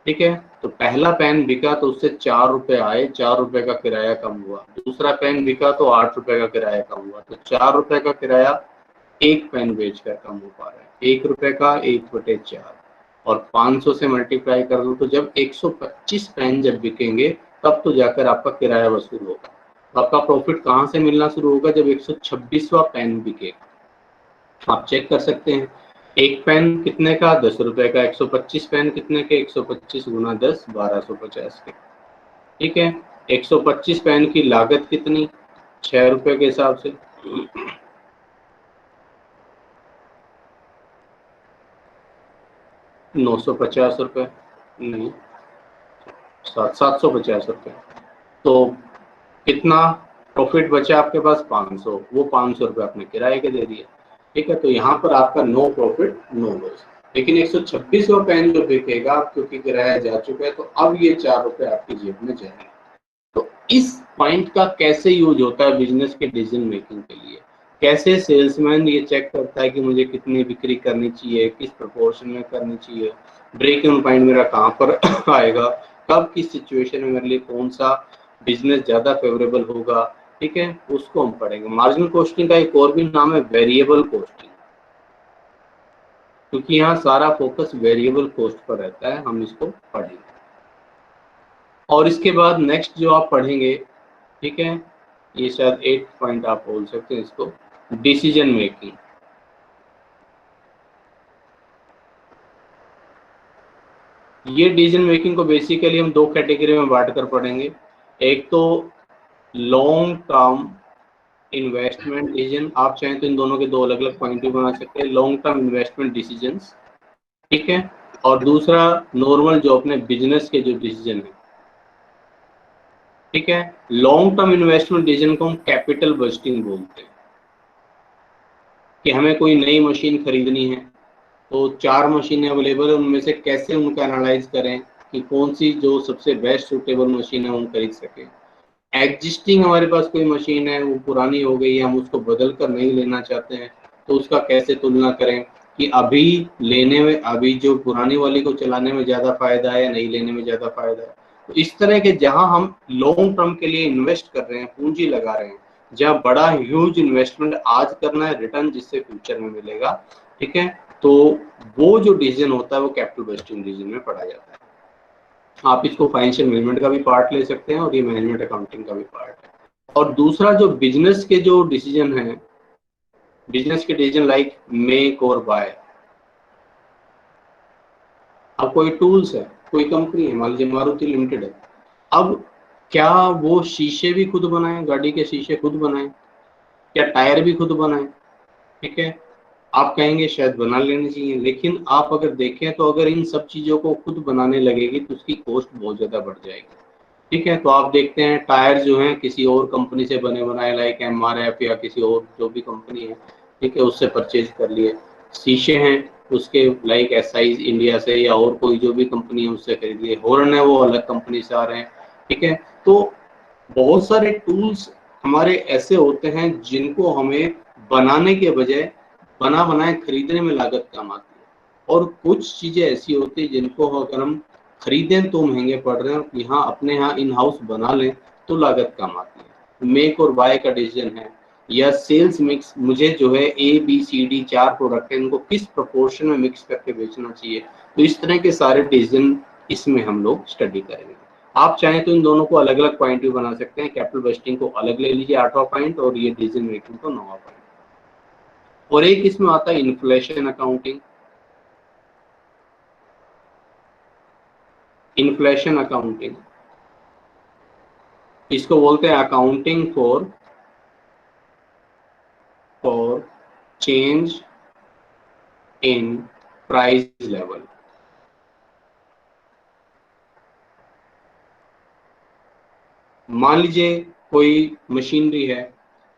ठीक है, तो पहला पेन बिका तो उससे 4 रुपए आए, 4 रुपए का किराया कम हुआ। दूसरा पेन बिका तो 8 रुपए का किराया कम हुआ। तो 4 रुपए का किराया एक पेन बेचकर कम हो पा रहा है। 1 रुपए का 1/4, और 500 से मल्टीप्लाई कर दो तो जब 125 पेन जब बिकेंगे तब तो जाकर आपका किराया वसूल होगा। तो आपका प्रॉफिट कहाँ से मिलना शुरू होगा, जब 126वां पेन बिकेगा। आप चेक कर सकते हैं, एक पेन कितने का, 10 रुपए का। 125 पेन कितने के, 125 गुना 10, 1250 के। ठीक है, 125 पेन की लागत कितनी, 6 रुपए के हिसाब से। 950 रुपए, नहीं, 750 रुपए। तो कितना प्रॉफिट बचा आपके पास, 500। वो 500 रुपए आपने किराए के दे दिए। ठीक है, तो यहाँ पर आपका नो प्रॉफिट नो लॉस। लेकिन 126वां पेन जो बिकेगा, क्योंकि किराया जा चुका है, तो अब ये 4 रुपए आपकी जेब में जाएंगे। तो इस पॉइंट का कैसे यूज होता है बिजनेस के डिसीजन मेकिंग के लिए, कैसे सेल्समैन ये चेक करता है कि मुझे कितनी बिक्री करनी चाहिए, किस प्रोपोर्शन में करनी चाहिए, ब्रेक इवन पॉइंट मेरा कहाँ पर आएगा, कब किस सिचुएशन में मेरे लिए कौन सा बिजनेस ज्यादा फेवरेबल होगा। ठीक है, उसको हम पढ़ेंगे। मार्जिनल कॉस्टिंग का एक और भी नाम है वेरिएबल कॉस्टिंग, क्योंकि यहाँ सारा फोकस वेरिएबल कॉस्ट पर रहता है। हम इसको पढ़ेंगे। और इसके बाद नेक्स्ट जो आप पढ़ेंगे, ठीक है, ये शायद 8 पॉइंट आप बोल सकते हैं इसको, डिसीजन मेकिंग। ये डिसीजन मेकिंग को बेसिकली हम 2 कैटेगरी में बांट कर पढ़ेंगे। एक तो लॉन्ग टर्म इन्वेस्टमेंट डिसीजन, आप चाहें तो इन दोनों के 2 अलग अलग पॉइंट भी बना सकते हैं, लॉन्ग टर्म इन्वेस्टमेंट डिसीजंस। ठीक है, और दूसरा नॉर्मल जो अपने बिजनेस के जो डिसीजन है। ठीक है, लॉन्ग टर्म इन्वेस्टमेंट डिसीजन को हम कैपिटल बजटिंग बोलते हैं, कि हमें कोई नई मशीन खरीदनी है, तो 4 मशीनें अवेलेबल है, उनमें से कैसे उनका एनालाइज करें कि कौन सी जो सबसे बेस्ट सुटेबल मशीन है हम खरीद सकें। एग्जिस्टिंग हमारे पास कोई मशीन है, वो पुरानी हो गई है, हम उसको बदल कर नहीं लेना चाहते हैं, तो उसका कैसे तुलना करें कि अभी लेने में, अभी जो पुरानी वाली को चलाने में ज़्यादा फायदा है या नहीं लेने में ज़्यादा फायदा है। तो इस तरह के जहां हम लॉन्ग टर्म के लिए इन्वेस्ट कर रहे हैं, पूंजी लगा रहे हैं, जहाँ बड़ा ह्यूज इन्वेस्टमेंट आज करना है, रिटर्न जिससे फ्यूचर में मिलेगा। ठीक है, तो वो जो डिसीजन होता है वो कैपिटल बजटिंग डिसीजन में पढ़ा जाता है। आप इसको फाइनेंशियल मैनेजमेंट का भी पार्ट ले सकते हैं और ये मैनेजमेंट अकाउंटिंग का भी पार्ट है। और दूसरा जो बिजनेस के जो डिसीजन है, बिजनेस के डिसीजन लाइक मेक और बाय। अब कोई टूल्स है, कोई कंपनी है, मान लीजिए मारुति लिमिटेड है, अब क्या वो शीशे भी खुद बनाए, गाड़ी के शीशे खुद बनाए, क्या टायर भी खुद बनाए। ठीक है, आप कहेंगे शायद बना लेनी चाहिए, लेकिन आप अगर देखें तो अगर इन सब चीज़ों को खुद बनाने लगेगी तो उसकी कॉस्ट बहुत ज़्यादा बढ़ जाएगी। ठीक है, तो आप देखते हैं टायर जो हैं किसी और कंपनी से बने बनाए, लाइक MRF या किसी और जो भी कंपनी है, ठीक है, उससे परचेज कर लिए। शीशे हैं उसके लाइक SI इंडिया से या और कोई जो भी कंपनी है उससे खरीद लिए। हॉर्न है वो अलग कंपनी से आ रहे हैं। ठीक है, तो बहुत सारे टूल्स हमारे ऐसे होते हैं जिनको हमें बनाने के बजाय बना बनाए खरीदने में लागत कम आती है, और कुछ चीजें ऐसी होती है जिनको अगर हम खरीदें तो महंगे पड़ रहे हैं, यहाँ अपने यहाँ इन हाउस बना लें तो लागत कम आती है। मेक और बाय का डिसीजन है, या सेल्स मिक्स, मुझे जो है ABCD 4 प्रोडक्ट है, इनको किस प्रोपोर्शन में मिक्स करके बेचना चाहिए, तो इस तरह के सारे डिसीजन इसमें हम लोग स्टडी करेंगे। आप चाहें तो इन दोनों को अलग अलग पॉइंट भी बना सकते हैं, कैपिटल बजटिंग को अलग ले लीजिए 8वां पॉइंट, और ये डिसीजन मेकिंग को 9वां पॉइंट। और एक इसमें आता है इन्फ्लेशन अकाउंटिंग। इन्फ्लेशन अकाउंटिंग इसको बोलते हैं accounting for change in price level. मान लीजिए कोई मशीनरी है,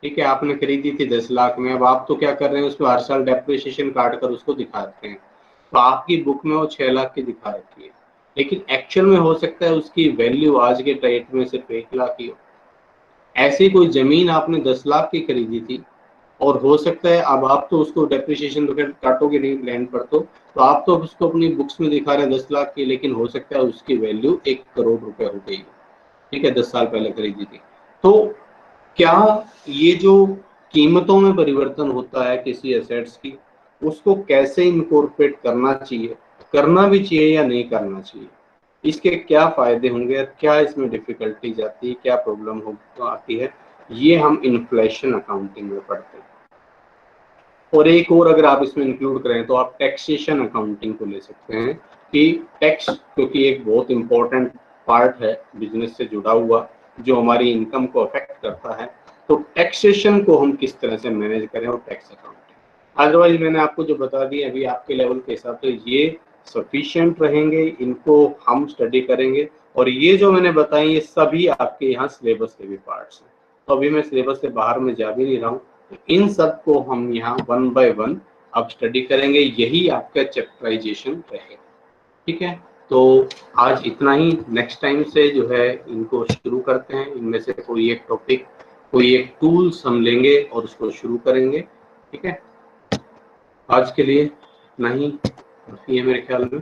ठीक है, आपने खरीदी थी 10 लाख में, अब आप तो क्या कर रहे हैं, उसको हर साल डेप्रिसिएशन काट कर उसको दिखाते हैं, तो आपकी बुक में वो 6 लाख की दिखा रखी है, लेकिन एक्चुअल में हो सकता है उसकी वैल्यू आज के डेट में सिर्फ 1 लाख की हो। ऐसी कोई जमीन आपने 10 लाख की खरीदी थी, और हो सकता है अब आप तो उसको डेप्रिसिएशन काटोगे नहीं लैंड पर, तो आप तो उसको अपनी बुक्स में दिखा रहे हैं 10 लाख की, लेकिन हो सकता है उसकी वैल्यू 1 करोड़ रुपए हो गई। ठीक है, 10 साल पहले खरीदी थी। तो क्या ये जो कीमतों में परिवर्तन होता है किसी एसेट्स की, उसको कैसे इनकॉर्पोरेट करना चाहिए, करना भी चाहिए या नहीं करना चाहिए, इसके क्या फायदे होंगे, क्या इसमें डिफिकल्टीज आती है, क्या प्रॉब्लम आती है, ये हम इन्फ्लेशन अकाउंटिंग में पढ़ते हैं। और एक और अगर आप इसमें इंक्लूड करें तो आप टैक्सेशन अकाउंटिंग को ले सकते हैं, कि टैक्स क्योंकि एक बहुत इंपॉर्टेंट पार्ट है बिजनेस से जुड़ा हुआ, जो हमारी इनकम को अफेक्ट करता है, तो टैक्सेशन को हम किस तरह से मैनेज करें, और टैक्स अकाउंटिंग। अदरवाइज मैंने आपको जो बता दिया अभी आपके लेवल के हिसाब से ये सफिशिएंट रहेंगे, इनको हम स्टडी करेंगे, और ये जो मैंने बताई ये सभी आपके यहाँ सिलेबस के भी पार्ट्स हैं, तो अभी मैं सिलेबस से बाहर में जा भी नहीं रहा हूँ, इन सब को हम यहाँ 1 by 1 अब स्टडी करेंगे, यही आपका चैप्टराइजेशन रहेगा। ठीक है, तो आज इतना ही, नेक्स्ट टाइम से जो है इनको शुरू करते हैं, इनमें से कोई एक टॉपिक, कोई एक टूल्स हम लेंगे और उसको शुरू करेंगे। ठीक है, आज के लिए नहीं, ये मेरे ख्याल में